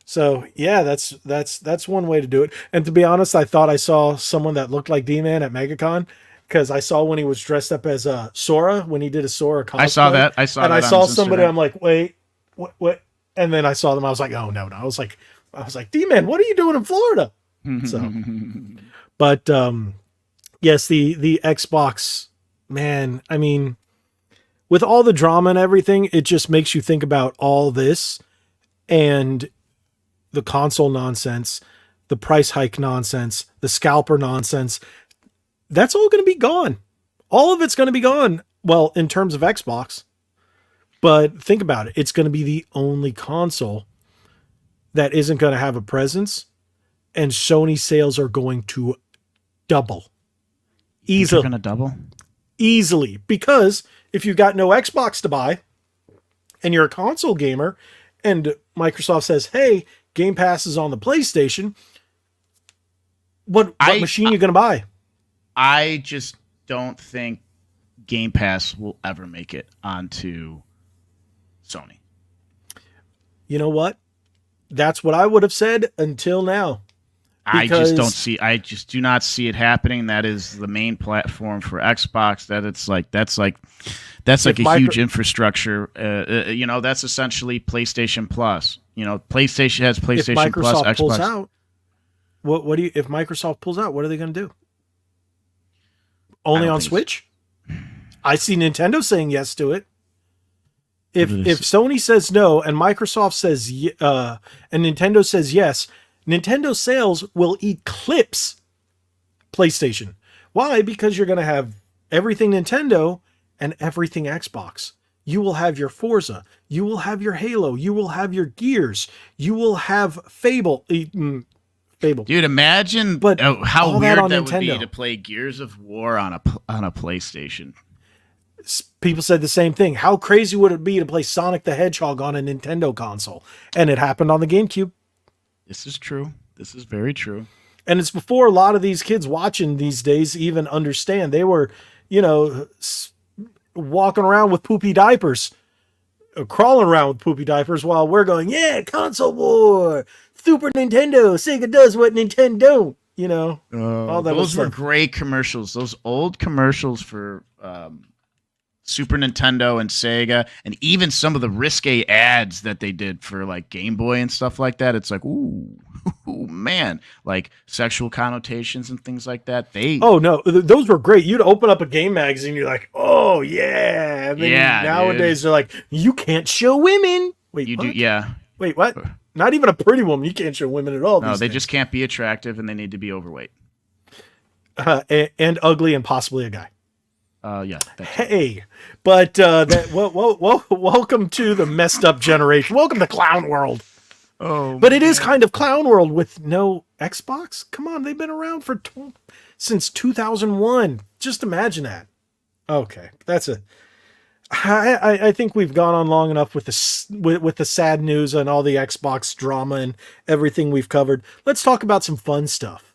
So yeah, that's one way to do it. And to be honest, I thought I saw someone that looked like D-Man at MegaCon because I saw when he was dressed up as Sora when he did a Sora cosplay. I saw that. And I saw somebody. I'm like, wait, what? And then I saw them. I was like, oh no. I was like, D-Man, what are you doing in Florida? So, but yes, the Xbox, man. I mean, with all the drama and everything, it just makes you think about all this and the console nonsense, the price hike nonsense, the scalper nonsense. That's all going to be gone. All of it's going to be gone. Well, in terms of Xbox, but think about it. It's going to be the only console that isn't going to have a presence, and Sony sales are going to double. Easily. They're going to double? Easily. Because if you've got no Xbox to buy and you're a console gamer and Microsoft says, hey, Game Pass is on the PlayStation, what machine are you going to buy? I just don't think Game Pass will ever make it onto Sony. You know what? That's what I would have said until now. I just do not see it happening. That is the main platform for Xbox. That's like a huge infrastructure. That's essentially PlayStation Plus. PlayStation has PlayStation Plus. Xbox pulls out. If Microsoft pulls out, what are they going to do? Only on Switch? I see Nintendo saying yes to it. If Sony says no and Microsoft says and Nintendo says yes, Nintendo sales will eclipse PlayStation. Why? Because you're going to have everything Nintendo and everything Xbox. You will have your Forza. You will have your Halo. You will have your Gears. You will have Fable. Dude, imagine how weird that would be to play Gears of War on a PlayStation. People said the same thing. How crazy would it be to play Sonic the Hedgehog on a Nintendo console? And it happened on the GameCube. This is true. This is very true. And it's before a lot of these kids watching these days even understand. They were, walking around with poopy diapers, crawling around with poopy diapers while we're going, yeah, console war, Super Nintendo, Sega does what Nintendo don't. All that. Those were great commercials. Those old commercials for Super Nintendo and Sega, and even some of the risque ads that they did for like Game Boy and stuff like that. It's like, ooh, man, like sexual connotations and things like that. Oh no, those were great. You'd open up a game magazine, you're like, oh yeah. And then nowadays they're like, you can't show women. Wait, you what? do, yeah. Wait, what? Not even a pretty woman. You can't show women at all. No, they just can't be attractive, and they need to be overweight. And ugly, and possibly a guy. Yeah. Hey, but welcome to the messed up generation. Welcome to Clown World. Oh, but it is kind of Clown World with no Xbox. Come on, they've been around since 2001. Just imagine that. Okay, I think we've gone on long enough with the sad news and all the Xbox drama and everything we've covered. Let's talk about some fun stuff.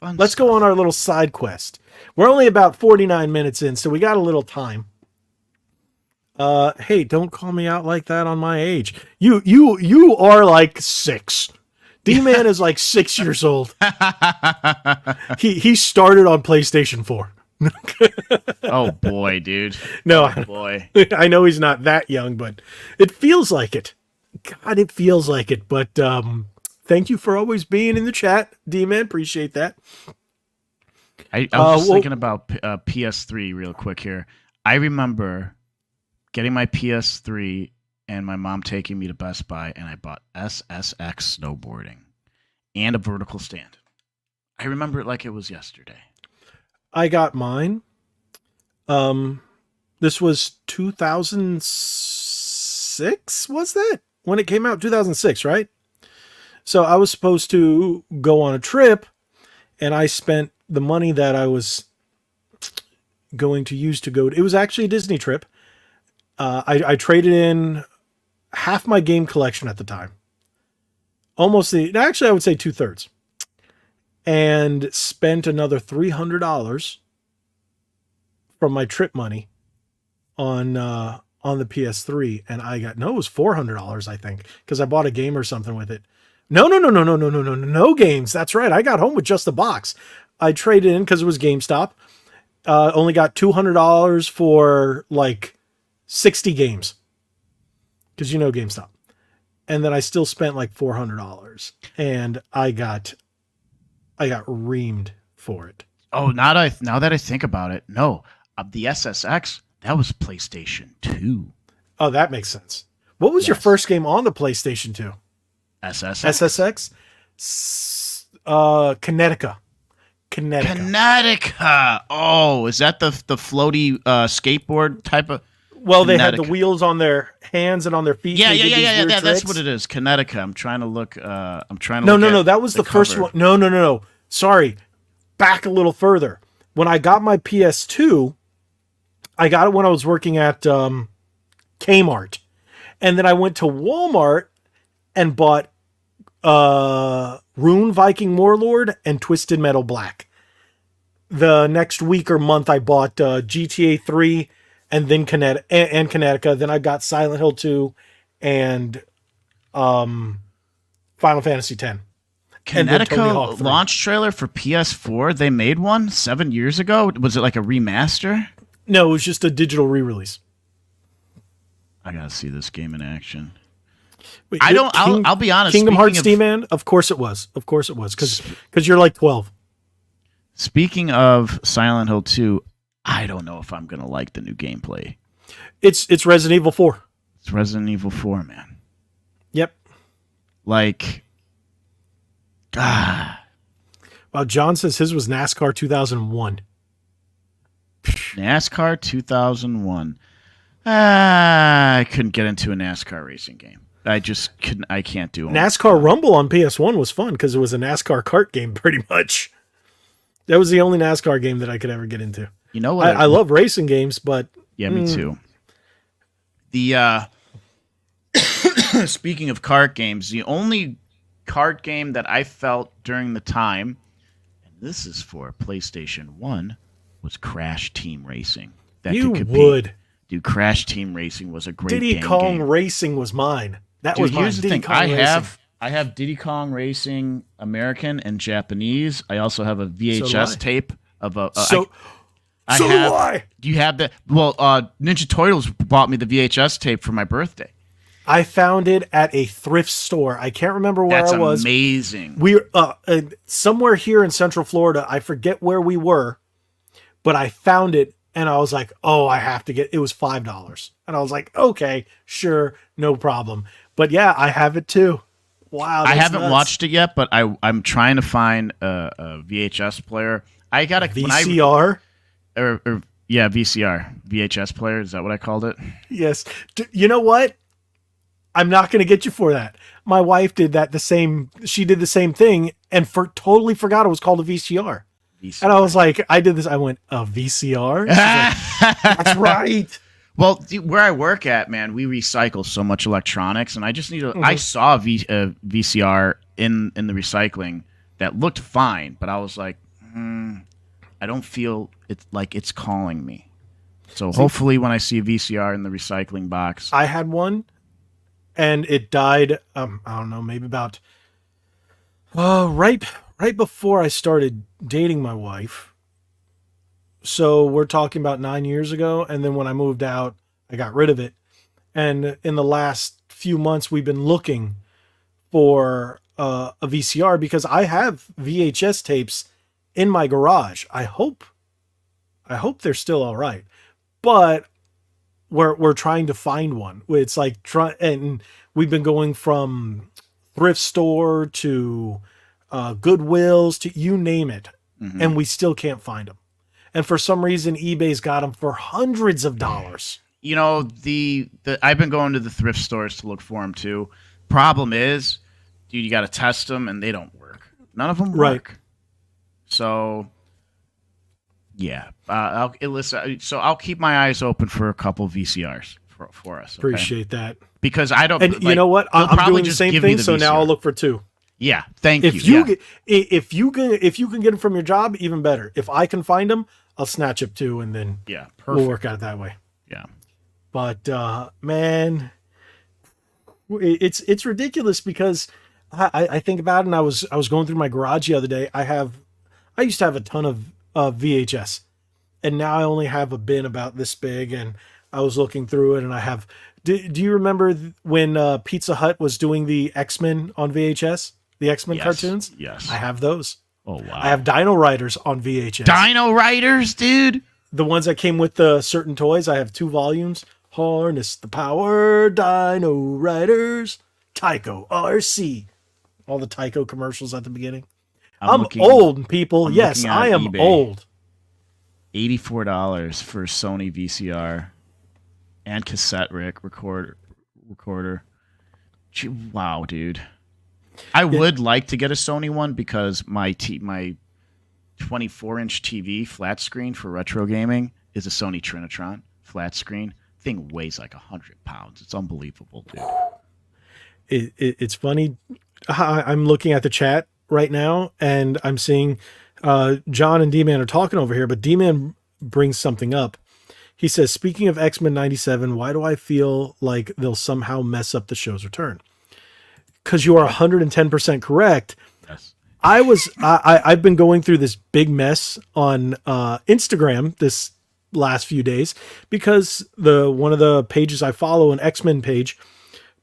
Let's go on our little side quest. We're only about 49 minutes in, so we got a little time. Hey, don't call me out like that on my age. You are like 6. D-Man is like 6 years old. He started on PlayStation 4. Oh boy, dude. No, oh boy. I know he's not that young, but it feels like it. God, it feels like it. But thank you for always being in the chat, D-Man. Appreciate that. I was just Well, thinking about PS3 real quick here. I remember getting my PS3 and my mom taking me to Best Buy, and I bought SSX snowboarding and a vertical stand. I remember it like it was yesterday. I got mine. This was 2006, was that? When it came out, 2006, right? So I was supposed to go on a trip, and I spent the money that I was going to use to go. It was actually a Disney trip. I traded in half my game collection at the time. Actually, I would say 2/3. And spent another $300 from my trip money on the PS3, and it was $400, I think, because I bought a game or something with it. No games. That's right. I got home with just the box. I traded in because it was GameStop. Only got $200 for like 60 games, because GameStop. And then I still spent like $400, and I got reamed for it. Oh, now that I think about it, no, the SSX, that was PlayStation 2. Oh, that makes sense. What was your first game on the PlayStation 2? SSX. Kinetica. Kinetica. Oh, is that the floaty skateboard type of? Well, Kinetica. They had the wheels on their hands and on their feet. Yeah. That's what it is. Kinetica. I'm trying to look. No. That was the first one. No. Sorry. Back a little further. When I got my PS2, I got it when I was working at Kmart. And then I went to Walmart and bought Rune Viking Warlord and Twisted Metal Black. The next week or month, I bought GTA 3 and then Kinetica. Then I got Silent Hill 2 and Final Fantasy 10. Kinetica launch trailer for PS4. They made one 7 years ago. Was it like a remaster? No, it was just a digital re-release. I gotta see this game in action. Wait, I'll be honest. Kingdom Hearts D-Man? Of course it was. Because you're like 12. Speaking of Silent Hill 2, I don't know if I'm gonna like the new gameplay. It's Resident Evil 4. It's Resident Evil 4, man. Yep. Like, Well, John says his was NASCAR 2001. NASCAR 2001. I couldn't get into a NASCAR racing game. I just couldn't. I can't do it. NASCAR Rumble on PS1 was fun because it was a NASCAR kart game, pretty much. That was the only NASCAR game that I could ever get into. You know what? I love racing games, but yeah, me too. The speaking of kart games, the only kart game that I felt during the time, and this is for PlayStation 1, was Crash Team Racing. Dude, Crash Team Racing was a great Diddy Kong Racing was mine. That was mine. Here's the thing. I have Diddy Kong Racing American and Japanese. I also have a VHS tape of a. Do you have that? Well, Ninja Turtles bought me the VHS tape for my birthday. I found it at a thrift store. I can't remember where I was. That's amazing. We somewhere here in Central Florida. I forget where we were, but I found it. And I was like, oh, I have to get it. Was $5. And I was like, okay, sure, no problem. But yeah, I have it too. Wow. I haven't watched it yet, but I'm trying to find a VHS player. I got a VCR? VCR. VHS player. Is that what I called it? Yes. You know what? I'm not going to get you for that. My wife did that she did the same thing and totally forgot it was called a VCR. And I was like, I did this. I went, a VCR? Like, that's right. Well, where I work at, man, we recycle so much electronics, and I just need to. I saw a VCR in the recycling that looked fine, but I was like, I don't feel it's calling me. So hopefully, when I see a VCR in the recycling box, I had one, and it died. I don't know, maybe about right before I started dating my wife. So we're talking about 9 years ago. And then when I moved out, I got rid of it. And in the last few months we've been looking for a VCR because I have VHS tapes in my garage. I hope they're still all right, but we're trying to find one. It's like and we've been going from thrift store to Goodwills to you name it, and we still can't find them. And for some reason, eBay's got them for hundreds of dollars. You know, the I've been going to the thrift stores to look for them too. Problem is, dude, you got to test them, and they don't work. None of them work. Right. So, yeah. I'll keep my eyes open for a couple VCRs for us. Okay? Appreciate that. Because I don't. And you know what? I'm doing the same thing. So now I'll look for 2. Yeah. Thank you. If you can get them from your job, even better. If I can find them, I'll snatch up 2, and then we'll work out that way. Yeah. But man, it's ridiculous because I think about it, and I was going through my garage the other day. I used to have a ton of VHS, and now I only have a bin about this big. And I was looking through it, and I have. Do you remember when Pizza Hut was doing the X-Men on VHS? The X-Men cartoons? Yes. I have those. Oh, wow. I have Dino Riders on VHS. Dino Riders, dude? The ones that came with the certain toys. I have 2 volumes. Harness the power, Dino Riders. Tyco RC. All the Tyco commercials at the beginning. I'm old, people. Yes, I am eBay. old. $84 for Sony VCR and cassette recorder. Wow, dude. I would like to get a Sony one because my 24-inch TV flat screen for retro gaming is a Sony Trinitron flat screen. Thing weighs like 100 pounds. It's unbelievable, dude. It's funny. I'm looking at the chat right now, and I'm seeing John and D-Man are talking over here, but D-Man brings something up. He says, speaking of X-Men 97, why do I feel like they'll somehow mess up the show's return? Because you are 110% correct. Yes. I've been going through this big mess on Instagram this last few days because one of the pages I follow, an X-Men page,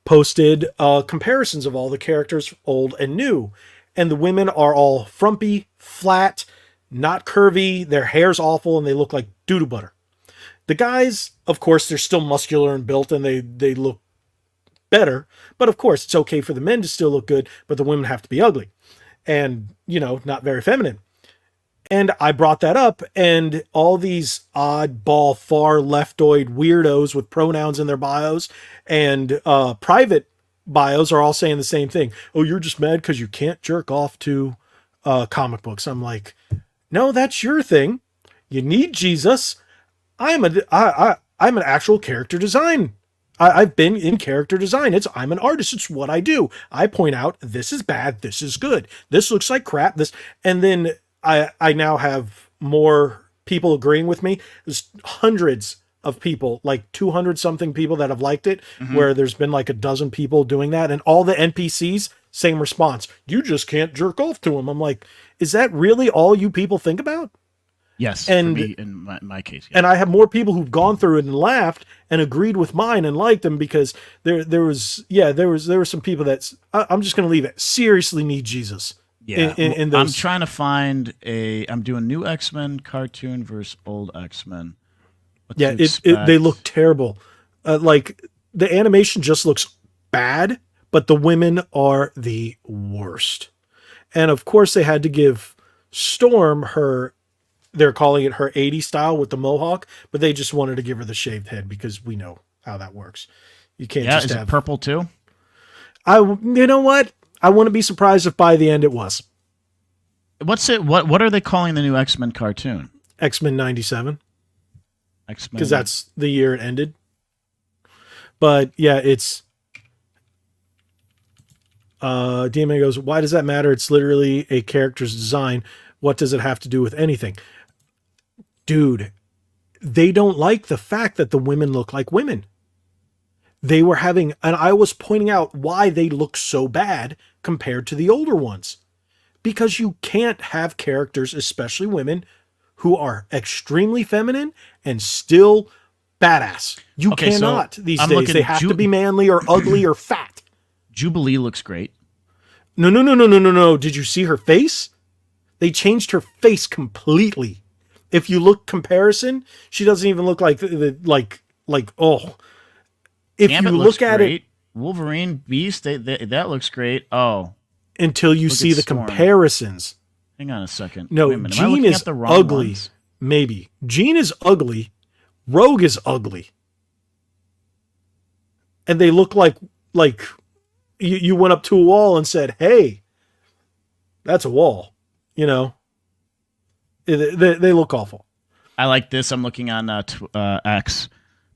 posted comparisons of all the characters, old and new. And the women are all frumpy, flat, not curvy. Their hair's awful, and they look like doo-doo butter. The guys, of course, they're still muscular and built, and they look better. But of course, it's okay for the men to still look good, but the women have to be ugly and, not very feminine. And I brought that up, and all these oddball, far leftoid weirdos with pronouns in their bios and private bios are all saying the same thing. Oh, you're just mad because you can't jerk off to comic books. I'm like, no, that's your thing. You need Jesus. I'm an actual character design. I've been in character design. I'm an artist. It's what I do. I point out this is bad. This is good. This looks like crap. And then I now have more people agreeing with me. There's hundreds of people, like 200 something people that have liked it, where there's been like a dozen people doing that. And all the NPCs, same response. You just can't jerk off to them. I'm like, is that really all you people think about? Yes, and for me, in my case. Yeah. And I have more people who've gone through it and laughed and agreed with mine and liked them because there were some people that I'm just going to leave it. Seriously need Jesus. Yeah, in those. I'm trying to find I'm doing new X-Men cartoon versus old X-Men. They look terrible. Like the animation just looks bad, but the women are the worst. And of course they had to give Storm they're calling it her 80s style with the mohawk, but they just wanted to give her the shaved head because we know how that works. You can't just have... Is it purple too? You know what? I wouldn't be surprised if by the end it was. What are they calling the new X-Men cartoon? X-Men 97. X-Men. Because that's the year it ended. But yeah, it's... DMA goes, why does that matter? It's literally a character's design. What does it have to do with anything? Dude, they don't like the fact that the women look like women. They were having, and I was pointing out why they look so bad compared to the older ones. Because you can't have characters, especially women, who are extremely feminine and still badass. You Okay, so cannot these I'm days. looking They have to be manly or ugly or fat. Jubilee looks great. No. Did you see her face? They changed her face completely. If you look comparison, she doesn't even look like oh. If Gambit you looks look at great. it, Wolverine, Beast, that looks great. Oh, until you look see at the Storm. comparisons. Hang on a second. No, Wait a minute. Am I Jean looking is at the wrong ugly. ones? Maybe. Jean is ugly. Rogue is ugly. And they look like you went up to a wall and said, "Hey, that's a wall." You know, they look awful. I like this. I'm looking on X.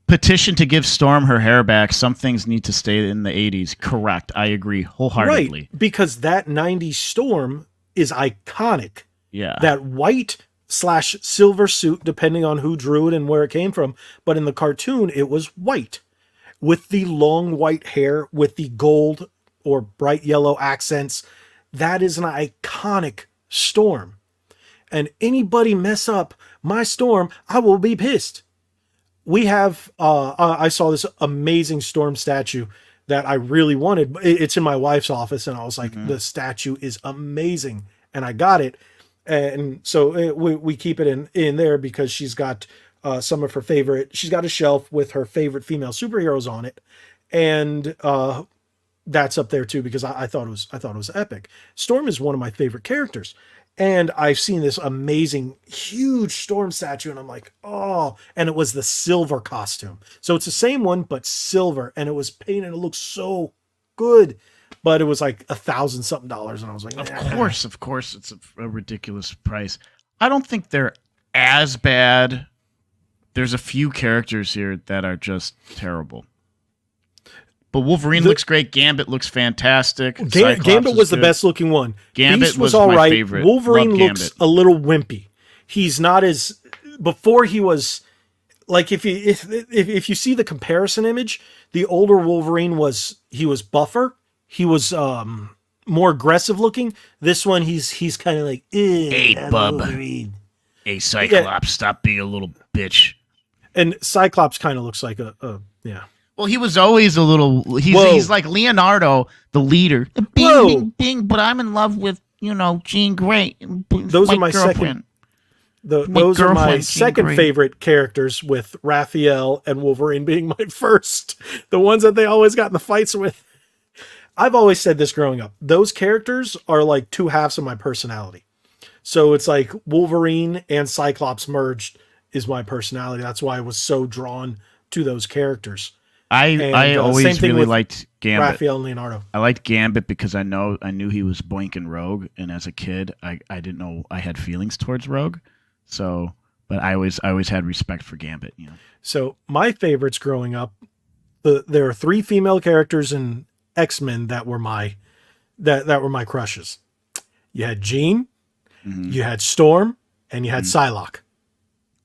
Petition to give Storm her hair back. Some things need to stay in the 80s. Correct. I agree wholeheartedly. Right, because that 90s Storm is iconic. Yeah. That white / silver suit, depending on who drew it and where it came from. But in the cartoon, it was white with the long white hair with the gold or bright yellow accents. That is an iconic Storm. And anybody mess up my Storm, I will be pissed. We have, I saw this amazing Storm statue that I really wanted. It's in my wife's office, and I was like, the statue is amazing. And I got it. And so we keep it in there because she's got some of her favorite, she's got a shelf with her favorite female superheroes on it. And that's up there too, because I thought it was epic. Storm is one of my favorite characters. And I've seen this amazing, huge Storm statue, and I'm like, oh, and it was the silver costume. So it's the same one, but silver, and it was painted. It looked so good, but it was like $1,000-something, and I was like, Of course, it's a ridiculous price. I don't think they're as bad. There's a few characters here that are just terrible. But Wolverine looks great. Gambit looks fantastic. Gambit was the best looking one. Gambit Beast was all my right. favorite. Wolverine Love looks Gambit. a little wimpy. He's not as before he was like if you see the comparison image, the older Wolverine was buffer. He was more aggressive looking. This one he's kind of like, hey bub, Wolverine. hey Cyclops, stop being a little bitch. And Cyclops kind of looks like a yeah. Well, he was always a little. He's like Leonardo, the leader. Bing, bing, bing. But I'm in love with Jean Grey. Those are my girlfriend. Those are my Jean second Grey. favorite characters, with Raphael and Wolverine being my first. The ones that they always got in the fights with. I've always said this growing up. Those characters are like two halves of my personality. So it's like Wolverine and Cyclops merged is my personality. That's why I was so drawn to those characters. I always really liked Gambit. Raphael and Leonardo. I liked Gambit because I knew he was boinking Rogue, and as a kid, I didn't know I had feelings towards Rogue. So, but I always had respect for Gambit. So my favorites growing up, there are 3 female characters in X-Men that were my crushes. You had Jean, you had Storm, and you had Psylocke.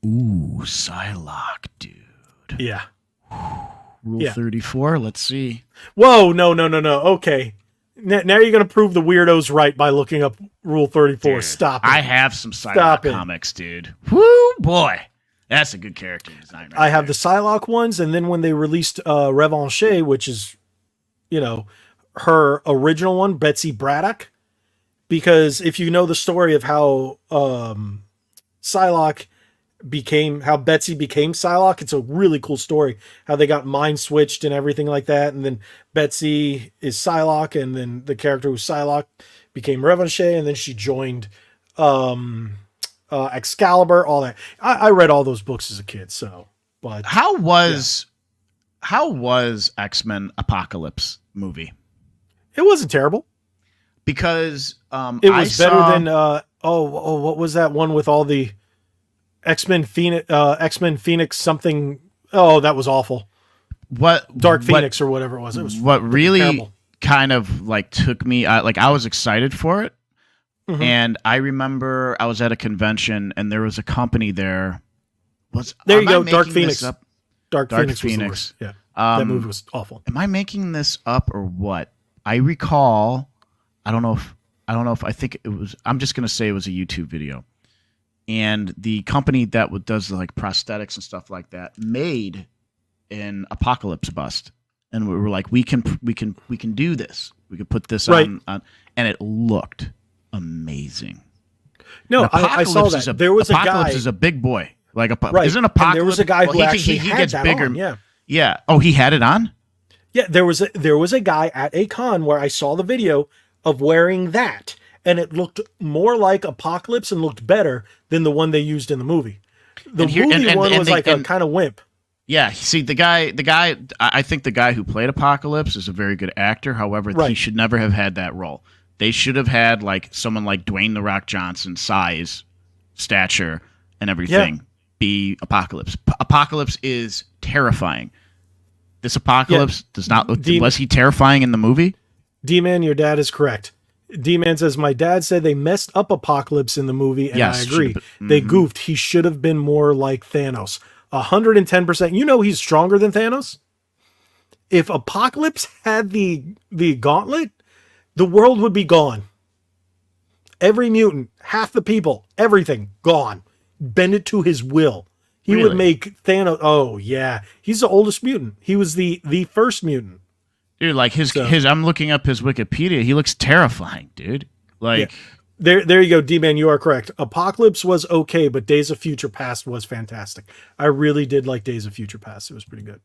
Ooh, Psylocke, dude. Yeah. Rule 34. Let's see. Whoa, no. Okay. Now you're going to prove the weirdos right by looking up Rule 34. Dude, Stop it. I have some Psylocke comics, dude. Woo, boy. That's a good character design. I have the Psylocke ones, and then when they released Revanche, which is, her original one, Betsy Braddock, because if you know the story of how Psylocke how Betsy became Psylocke, it's a really cool story, how they got mind switched and everything like that, and then Betsy is Psylocke, and then the character who's Psylocke became Revanche, and then she joined Excalibur, all that. I read all those books as a kid, so but how was X-Men Apocalypse movie? It wasn't terrible. Because it was better than what was that one with all the X-Men Phoenix something? Oh, that was awful. Dark Phoenix or whatever it was. It was what really terrible. Kind of like took me. I was excited for it, and I remember I was at a convention and there was a company there. There you go, Dark Phoenix. Dark Phoenix. Was the worst. Yeah, that movie was awful. Am I making this up or what? I recall. I don't know if I think it was. I'm just gonna say it was a YouTube video. And the company that does like prosthetics and stuff like that made in Apocalypse Bust, and we were like, we can do this. We could put this Right. on, and it looked amazing. No, And I saw that. There was a Apocalypse guy. is a big boy. Like Right. isn't And Apocalypse? there was a guy who actually he had gets that bigger. on, yeah. Yeah. Oh, he had it on. Yeah, there was a guy at a con where I saw the video of wearing that, and it looked more like Apocalypse and looked better than the one they used in the movie. The movie one was like a kind of wimp. Yeah, see the guy. I think the guy who played Apocalypse is a very good actor. However, he Right. should never have had that role. They should have had like someone like Dwayne the Rock Johnson, size, stature, and everything. Be Apocalypse. Apocalypse is terrifying. This Apocalypse does not look. Was he terrifying in the movie? D-Man, your dad is correct. D-Man says, my dad said they messed up Apocalypse in the movie, and Yes, I agree. should've been- They goofed. He should have been more like Thanos. 110%. You know he's stronger than Thanos? If Apocalypse had the gauntlet, the world would be gone. Every mutant, half the people, everything, gone. Bend it to his will. He Really? would make Thanos... Oh, yeah. He's the oldest mutant. He was the first mutant. Dude, like his. I'm looking up his Wikipedia. He looks terrifying, dude. Like. Yeah. There you go, D-Man, you are correct. Apocalypse was okay, but Days of Future Past was fantastic. I really did like Days of Future Past. It was pretty good.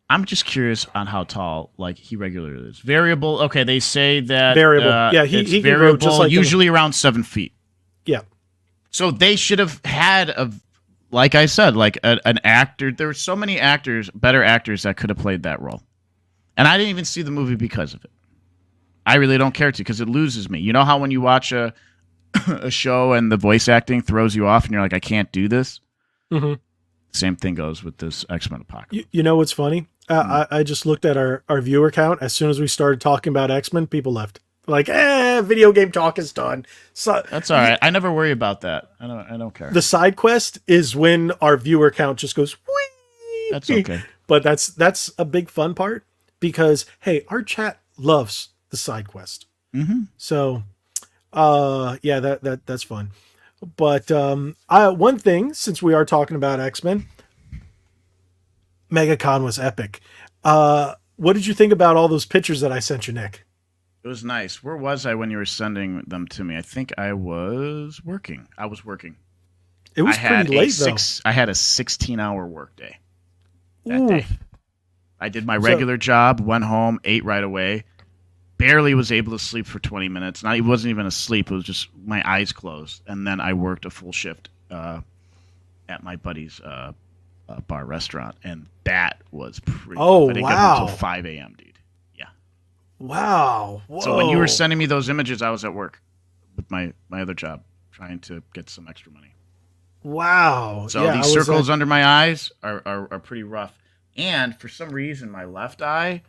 I'm just curious on how tall, like, he regularly is. Variable. Okay, they say that Variable. Yeah, it's he can grow variable, just like usually around 7 feet. Yeah. So they should have had like I said, like an actor. There were so many actors, better actors that could have played that role, and I didn't even see the movie because of it. I really don't care to, because it loses me. You know how when you watch a show and the voice acting throws you off, and you're like, I can't do this. Mm-hmm. Same thing goes with this X-Men Apocalypse. You know what's funny? I just looked at our viewer count. As soon as we started talking about X-Men, people left. Like, video game talk is done. So That's all right. I never worry about that. I don't care. the side quest is when our viewer count just goes whee. That's okay. But that's a big fun part, because hey, our chat loves the side quest. Mm-hmm. So yeah, that's fun. But one thing, since we are talking about X-Men, MegaCon was epic. What did you think about all those pictures that I sent you, Nick? It was nice. Where was I when you were sending them to me? I think I was working. It was pretty late, though. I had a 16-hour workday that Ooh. day. I did my regular job, went home, ate right away. Barely was able to sleep for 20 minutes. It wasn't even asleep. It was just my eyes closed. And then I worked a full shift at my buddy's bar restaurant. And that was pretty Oh, I didn't get wow. up until 5 a.m., dude. Yeah. Wow. Whoa. So when you were sending me those images, I was at work with my other job, trying to get some extra money. Wow. So Yeah, these circles under my eyes are pretty rough. And for some reason, my left eye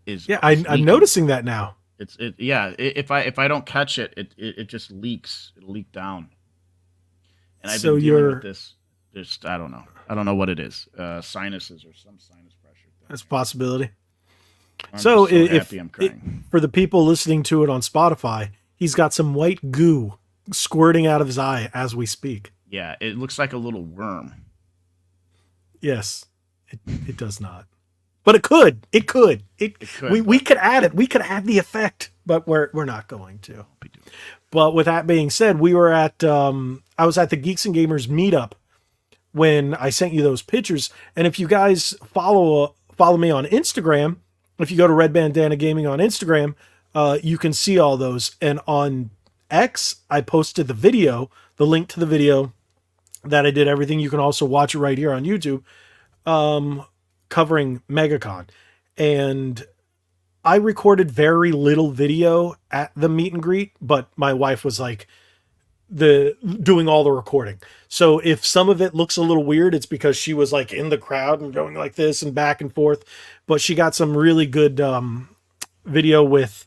is I'm leaking. noticing that now. If I don't catch it, it just leaks. It'll leak down. And I've So been dealing you're- with this. Just I don't know. I don't know what it is. Sinuses or some sinus pressure. That's a possibility. I'm So just if happy I'm crying. for the people listening to it on Spotify, he's got some white goo squirting out of his eye as we speak. Yeah, it looks like a little worm. Yes, it does not, but it could. It could. We could add it. We could add the effect, but we're not going to. But with that being said, we were at I was at the Geeks and Gamers meetup when I sent you those pictures. And if you guys follow me on Instagram, if you go to Red Bandana Gaming on Instagram, you can see all those. And on X, I posted the link to the video that I did everything. You can also watch it right here on YouTube, covering MegaCon. And I recorded very little video at the meet and greet, but my wife was like doing all the recording. So if some of it looks a little weird, it's because she was like in the crowd and going like this and back and forth. But she got some really good video with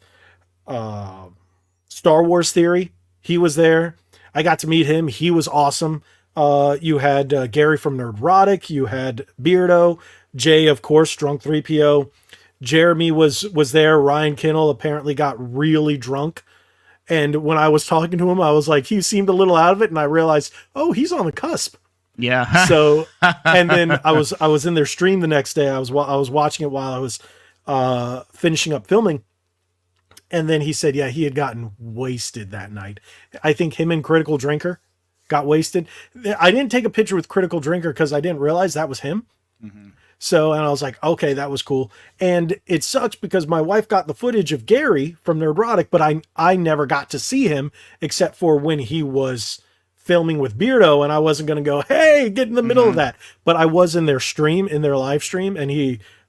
Star Wars Theory. He was there. I got to meet him. He was awesome. You had Gary from Nerdrotic. You had Beardo. Jay, of course, Drunk 3PO. Jeremy was there. Ryan Kinnell apparently got really drunk. And when I was talking to him, I was like, he seemed a little out of it. And I realized, oh, he's on the cusp. Yeah. So, and then I was in their stream the next day. I was watching it while I was finishing up filming. And then he said, yeah, he had gotten wasted that night. I think him and Critical Drinker got wasted. I didn't take a picture with Critical Drinker because I didn't realize that was him. Mm-hmm. So, and I was like, okay, that was cool. And it sucks because my wife got the footage of Gary from Nerdrotic, but I never got to see him except for when he was filming with Beardo, and I wasn't going to go, hey, get in the middle of that. But I was in their stream, in their live stream, and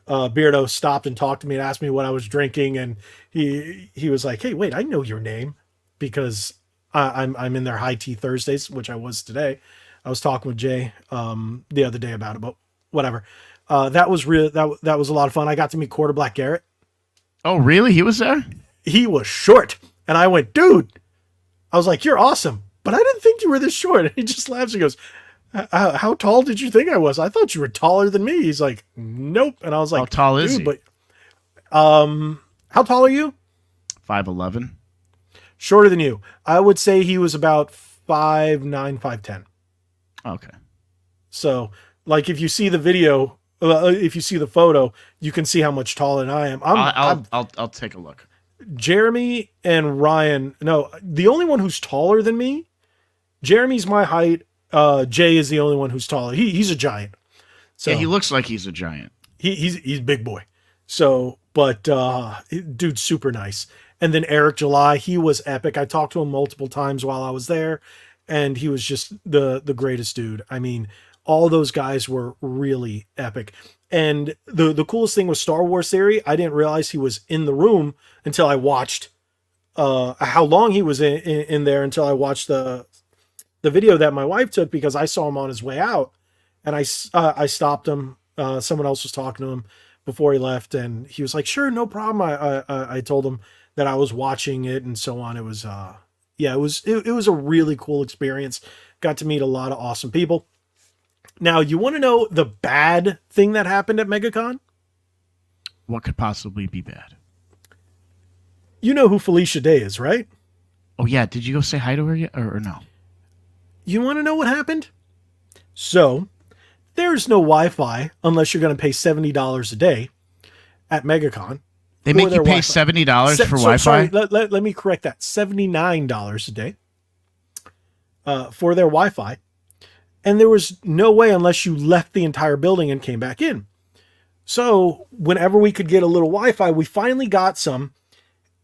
Beardo stopped and talked to me and asked me what I was drinking, and he was like, hey, wait, I know your name because I'm in their High Tea Thursdays, which I was today. I was talking with Jay the other day about it, but whatever. That was real. That was a lot of fun. I got to meet Quarter Black Garrett. Oh, really? He was there? He was short, and I went, dude. I was like, you're awesome, but I didn't think you were this short. And he just laughs and goes, how tall did you think I was? I thought you were taller than me. He's like, nope. And I was like, how tall is he? But how tall are you? 5'11". Shorter than you. I would say he was about 5'9", 5'10". Okay. So, like, if you see the video, if you see the photo, you can see how much taller than I am. I'll take a look. Jeremy and Ryan. No, the only one who's taller than me. Jeremy's my height. Jay is the only one who's taller. He's a giant. So yeah, he looks like he's a giant. He's a big boy. So, but dude's super nice. And then Eric July, he was epic. I talked to him multiple times while I was there, and he was just the greatest dude. I mean, all those guys were really epic. And the coolest thing was Star Wars Theory. I didn't realize he was in the room until I watched how long he was in there, until I watched the video that my wife took, because I saw him on his way out, and I stopped him. Someone else was talking to him before he left, and he was like, sure, no problem. I told him that I was watching it and so on. It was it was a really cool experience. Got to meet a lot of awesome people. Now, you want to know the bad thing that happened at MegaCon? What could possibly be bad? You know who Felicia Day is, right? Oh yeah, did you go say hi to her yet, or no? You want to know what happened? So, there's no Wi-Fi unless you're going to pay $70 a day at MegaCon. They make you pay $70 for Wi-Fi? Sorry, let me correct that. $79 a day for their Wi-Fi. And there was no way unless you left the entire building and came back in. So whenever we could get a little Wi-Fi, we finally got some.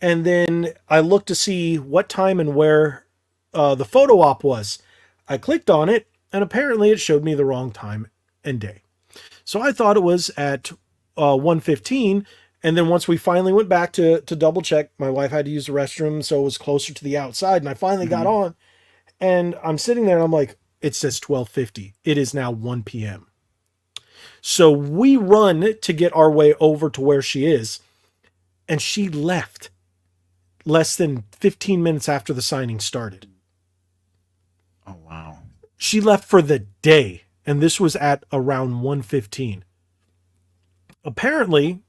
And then I looked to see what time and where the photo op was. I clicked on it, and apparently it showed me the wrong time and day. So I thought it was at 1:15. And then once we finally went back to double check, my wife had to use the restroom, so it was closer to the outside. And I finally got on, and I'm sitting there, and I'm like, it says 12:50. It is now 1 p.m. So we run to get our way over to where she is, and she left less than 15 minutes after the signing started. Oh, wow. She left for the day, and this was at around 1:15. Apparently,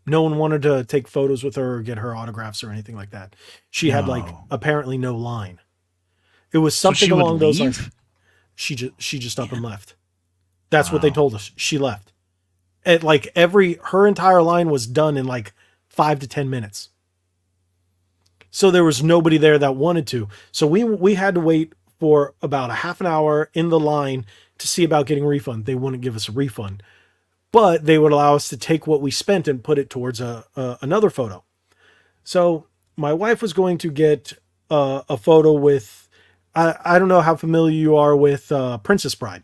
no one wanted to take photos with her or get her autographs or anything like that. She had apparently no line. It was something along those lines. She just up and left. That's what they told us. She left. At her entire line was done in 5 to 10 minutes. So there was nobody there that wanted to. So we had to wait for about a half an hour in the line to see about getting a refund. They wouldn't give us a refund, but they would allow us to take what we spent and put it towards another photo. So my wife was going to get a photo with, I don't know how familiar you are with Princess Bride.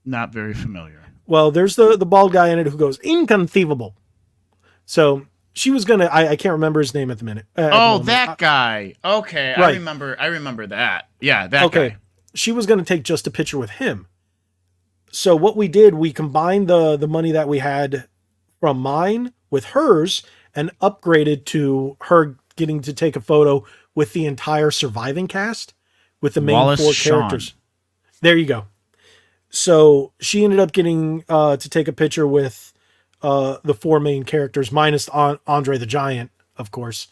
Not very familiar. Well, there's the bald guy in it who goes, inconceivable. So she was going to, I can't remember his name at the minute. That guy. Okay. Right. I remember that. Yeah, that guy. She was going to take just a picture with him. So what we did, we combined the money that we had from mine with hers and upgraded to her getting to take a photo with the entire surviving cast, with the main Wallace 4 Shawn. characters. There you go. So she ended up getting to take a picture with the 4 main characters, minus Andre the Giant, of course,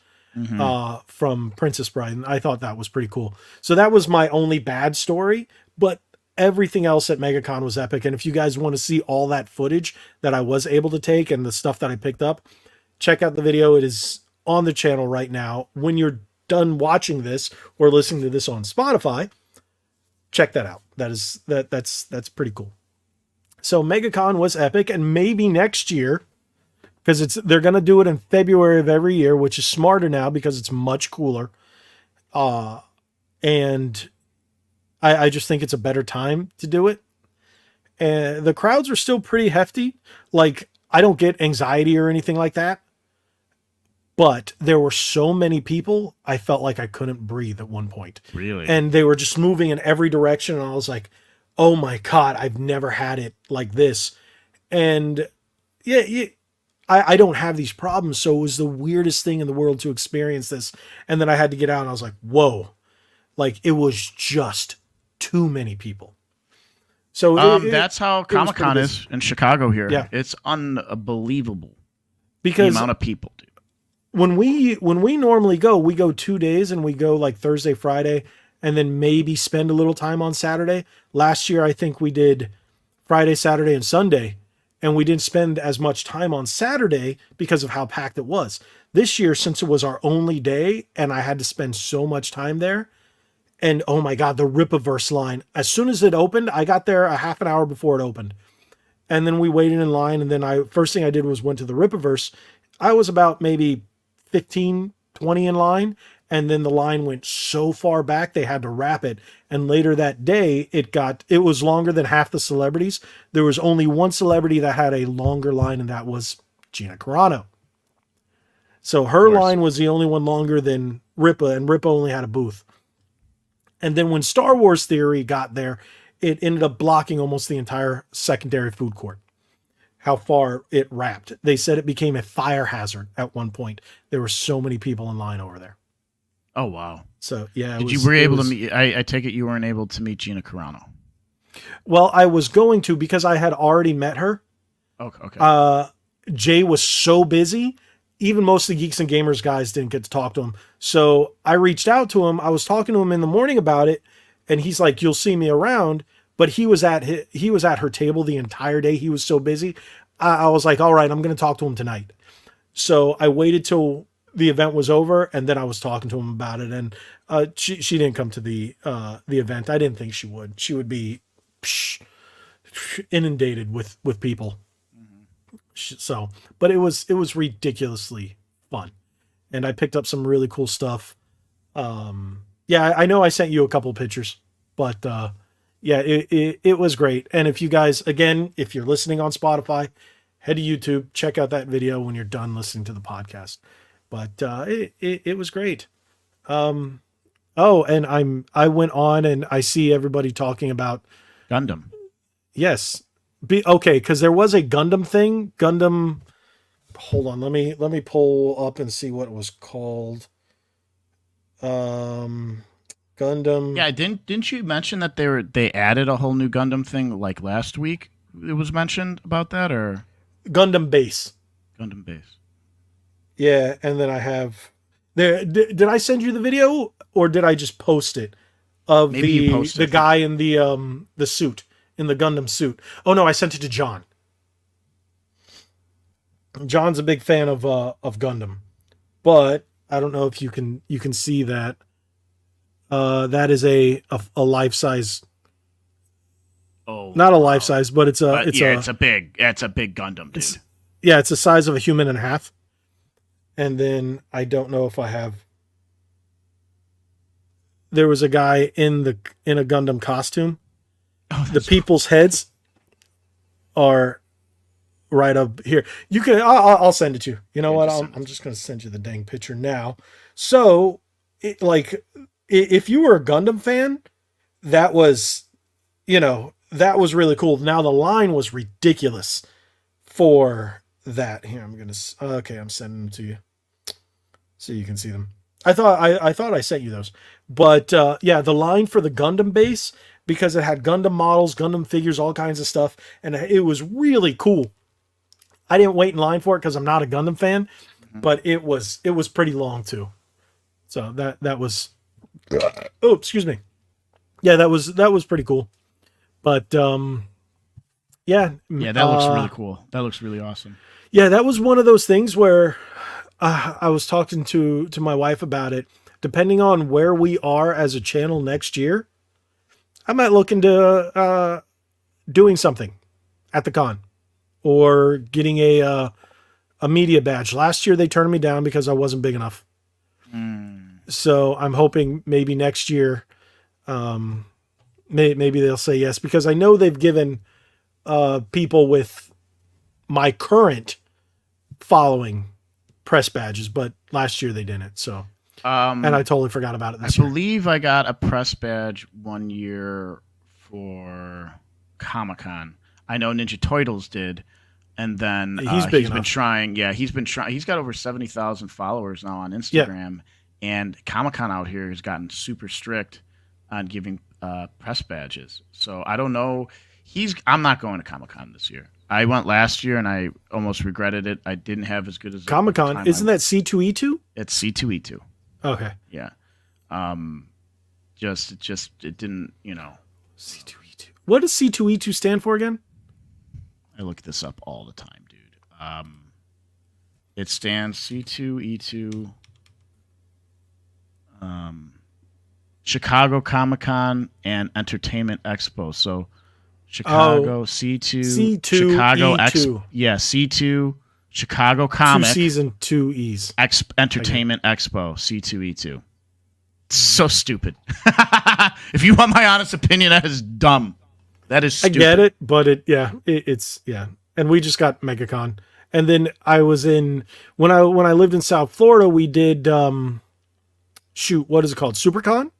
from Princess Bride. And I thought that was pretty cool. So that was my only bad story. But everything else at MegaCon was epic. And if you guys want to see all that footage that I was able to take and the stuff that I picked up, check out the video. It is on the channel right now. When you're done watching this or listening to this on Spotify, check that out. That's pretty cool. So MegaCon was epic, and maybe next year, because they're going to do it in February of every year, which is smarter now because it's much cooler. And I just think it's a better time to do it. And the crowds are still pretty hefty. Like, I don't get anxiety or anything like that. But there were so many people, I felt like I couldn't breathe at one point. Really? And they were just moving in every direction. And I was like, oh my God, I've never had it like this. And yeah, I don't have these problems. So it was the weirdest thing in the world to experience this. And then I had to get out and I was like, whoa, like it was just too many people. So that's how Comic-Con is in Chicago here. Yeah. It's unbelievable. Because the amount of people, dude. When we normally go, we go 2 days and we go like Thursday, Friday, and then maybe spend a little time on Saturday. Last year, I think we did Friday, Saturday, and Sunday, and we didn't spend as much time on Saturday because of how packed it was. This year, since it was our only day and I had to spend so much time there, and oh my God, the Rippaverse line. As soon as it opened, I got there a half an hour before it opened. And then we waited in line, and then first thing I did was went to the Rippaverse. I was about maybe 15, 20 in line, and then the line went so far back they had to wrap it. And later that day, it was longer than half the celebrities. There was only one celebrity that had a longer line, and that was Gina Carano. So her line was the only one longer than Rippa, and Rippa only had a booth. And then when Star Wars Theory got there, it ended up blocking almost the entire secondary food court. How far it wrapped. They said it became a fire hazard at one point. There were so many people in line over there. Oh, wow. So, yeah. You were able to meet, I take it you weren't able to meet Gina Carano. Well, I was going to because I had already met her. Okay. Jay was so busy. Even most of the Geeks and Gamers guys didn't get to talk to him. So I reached out to him. I was talking to him in the morning about it. And he's like, you'll see me around. But he was at her table the entire day. He was so busy. I was like, all right, I'm going to talk to him tonight. So I waited till the event was over, and then I was talking to him about it. And she didn't come to the event. I didn't think she would. She would be inundated with people. Mm-hmm. So, but it was ridiculously fun, and I picked up some really cool stuff. Yeah, I know I sent you a couple pictures, but yeah, it was great. And if you guys, again, if you're listening on Spotify, head to YouTube, check out that video when you're done listening to the podcast. But it was great. Oh, and I went on and I see everybody talking about Gundam. Yes. Okay, because there was a Gundam thing. Gundam. Hold on, let me pull up and see what it was called. Gundam. Yeah, didn't you mention that they added a whole new Gundam thing like last week? It was mentioned about that, or Gundam Base. Gundam Base. Yeah, and then I have there. Did I send you the video or did I just post it of Maybe the guy in the suit, in the Gundam suit? Oh no, I sent it to John. John's a big fan of Gundam, but I don't know if you can see that. That is a life size. Oh, not a life size, but it's a big Gundam, dude. It's the size of a human and a half. And then I don't know if I have. There was a guy in a Gundam costume. Oh, the people's heads are right up here. You can. I'll send it to you. You know what? I'm just gonna send you the dang picture now. So, if you were a Gundam fan, that was really cool. Now the line was ridiculous for that. Here, I'm sending them to you so you can see them. I thought I sent you those, but yeah, the line for the Gundam base, because it had Gundam models, Gundam figures, all kinds of stuff, and it was really cool. I didn't wait in line for it because I'm not a Gundam fan, but it was pretty long too. So that was. Oh, excuse me. Yeah, that was pretty cool. But yeah, Yeah, that looks really cool. That looks really awesome. yeah, that was one of those things where I was talking to my wife about it. Depending on where we are as a channel next year, I might look into doing something at the con or getting a media badge. Last year they turned me down because I wasn't big enough. So I'm hoping maybe next year, maybe they'll say yes, because I know they've given people with my current following press badges, but last year they didn't. So, and I totally forgot about it this year. I believe I got a press badge one year for Comic-Con. I know Ninja Turtles did. And then he's been trying. Yeah, he's been trying. He's got over 70,000 followers now on Instagram. Yeah. And Comic-Con out here has gotten super strict on giving press badges. So I don't know. I'm not going to Comic-Con this year. I went last year and I almost regretted it. I didn't have as good as Comic-Con. Isn't that C2E2? It's C2E2. Okay. Yeah. It didn't, C2E2. What does C2E2 stand for again? I look this up all the time, dude. It stands C2E2. Chicago Comic-Con and Entertainment Expo. So Chicago C2 Chicago Expo. Yeah, C2 Chicago Comic. 2 C's and 2 E's. Entertainment Expo C2E2. So stupid. If you want my honest opinion, that is dumb. That is stupid. I get it, but it's And we just got MegaCon. And then I was when I lived in South Florida, we did what is it called? SuperCon?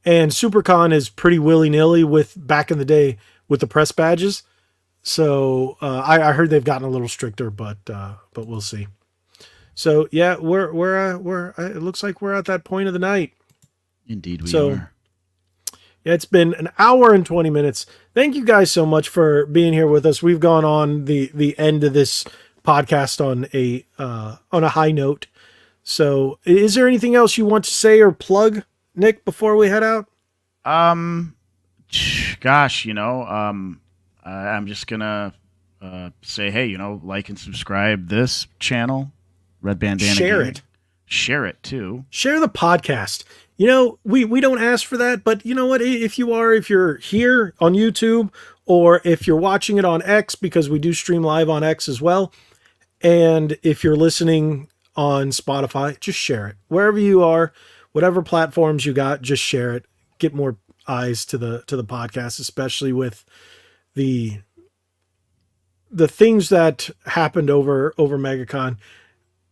And SuperCon is pretty willy-nilly with back in the day with the press badges. So I heard they've gotten a little stricter, but we'll see. So yeah, we're it looks like we're at that point of the night. Indeed we are. Yeah, it's been an hour and 20 minutes. Thank you guys so much for being here with us. We've gone on the end of this podcast on a high note. So is there anything else you want to say or plug, Nick, before we head out? Gosh, I'm just gonna say, hey, like and subscribe this channel, Red Bandana. Share it too. Share the podcast. We don't ask for that, but you know what? If you're here on YouTube or if you're watching it on X, because we do stream live on X as well, and if you're listening on Spotify, just share it. Wherever you are, whatever platforms you got, just share it. Get more eyes to the podcast, especially with the things that happened over MegaCon.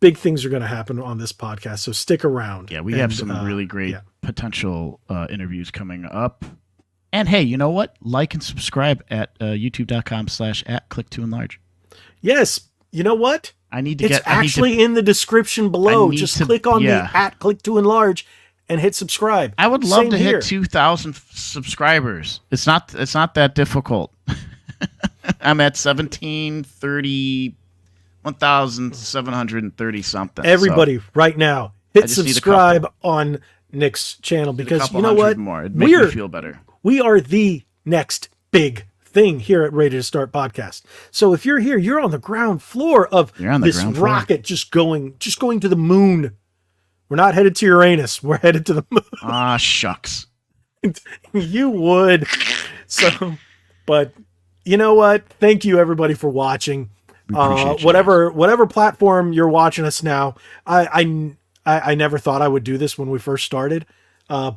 Big things are going to happen on this podcast, so stick around. Yeah, we have some really great potential interviews coming up. And hey, you know what? Like and subscribe at youtube.com/@click2enlarge. Yes, you know what? It's actually in the description below. Just click on the @click2enlarge and hit subscribe. I would love to hit 2,000 subscribers. It's not that difficult. I'm at 1,730. 1,730 something. Everybody, right now, hit subscribe on Nick's channel because you know what? More. It'd make me feel better. We are the next big thing here at Ready to Start Podcast. So if you're here, you're on the ground floor of this rocket just going to the moon. We're not headed to Uranus. We're headed to the moon. Ah, shucks. You would. So, but you know what? Thank you everybody for watching. Whatever platform you're watching us now, I never thought I would do this when we first started,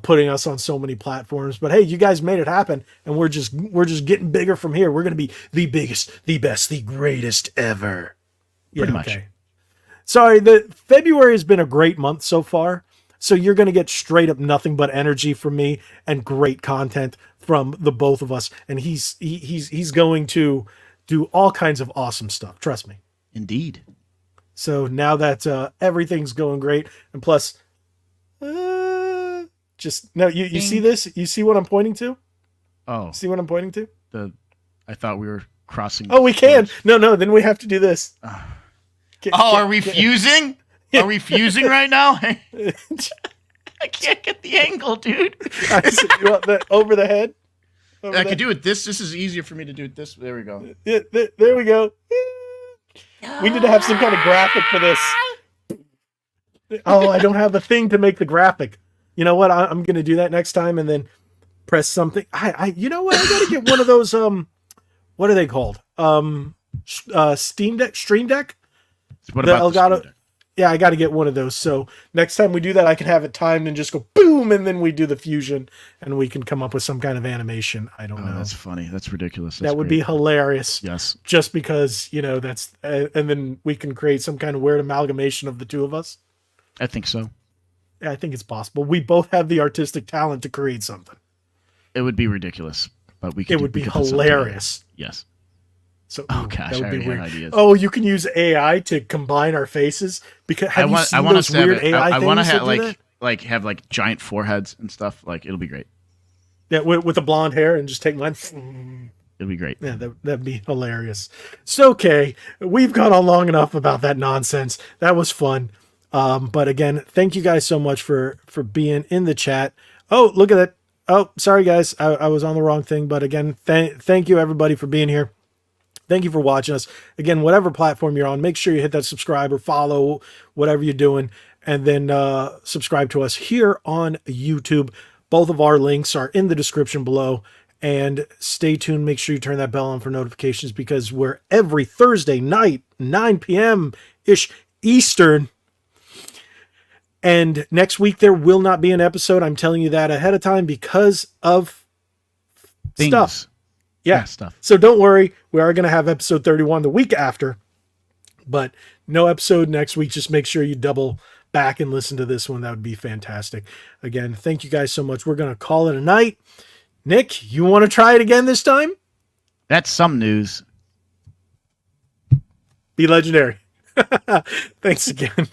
putting us on so many platforms. But hey, you guys made it happen, and we're just getting bigger from here. We're gonna be the biggest, the best, the greatest ever. Pretty much. Sorry, the February has been a great month so far. So you're gonna get straight up nothing but energy from me and great content from the both of us. And he's going to do all kinds of awesome stuff. Trust me. Indeed. So now that everything's going great, and plus, you see this? You see what I'm pointing to? Oh, see what I'm pointing to? I thought we were crossing. Oh, we can. No. Then we have to do this. Are we fusing? Are we fusing right now? I can't get the angle, dude. You want that over the head? I could do it. This is easier for me to do it. This. There we go. Yeah, there we go. We need to have some kind of graphic for this. Oh, I don't have a thing to make the graphic. You know what? I'm going to do that next time and then press something. You know what? I got to get one of those. What are they called? Stream Deck. What about the Stream Deck? Yeah, I got to get one of those. So next time we do that, I can have it timed and just go boom, and then we do the fusion, and we can come up with some kind of animation. I don't know. That's funny. That's ridiculous. That would be hilarious. Yes. Just because, that's, and then we can create some kind of weird amalgamation of the two of us. I think so. Yeah, I think it's possible. We both have the artistic talent to create something. It would be ridiculous, but it would be hilarious. Yes. So, oh gosh, I already have ideas. Oh, you can use AI to combine our faces because have you seen those weird AI things? I want to have like giant foreheads and stuff. Like it'll be great. Yeah, with the blonde hair and just take mine. It'll be great. Yeah, that'd be hilarious. So okay, we've gone on long enough about that nonsense. That was fun. But again, thank you guys so much for being in the chat. Oh, look at that. Oh, sorry guys, I was on the wrong thing. But again, thank you everybody for being here. Thank you for watching us. Again, whatever platform you're on, make sure you hit that subscribe or follow, whatever you're doing, and then subscribe to us here on YouTube. Both of our links are in the description below. And stay tuned. Make sure you turn that bell on for notifications because we're every Thursday night, 9 p.m.-ish Eastern. And next week, there will not be an episode. I'm telling you that ahead of time because of stuff. Yeah, stuff. So don't worry. We are going to have episode 31 the week after, but no episode next week. Just make sure you double back and listen to this one. That would be fantastic. Again, thank you guys so much. We're going to call it a night. Nick, you want to try it again this time? That's some news. Be legendary. Thanks again.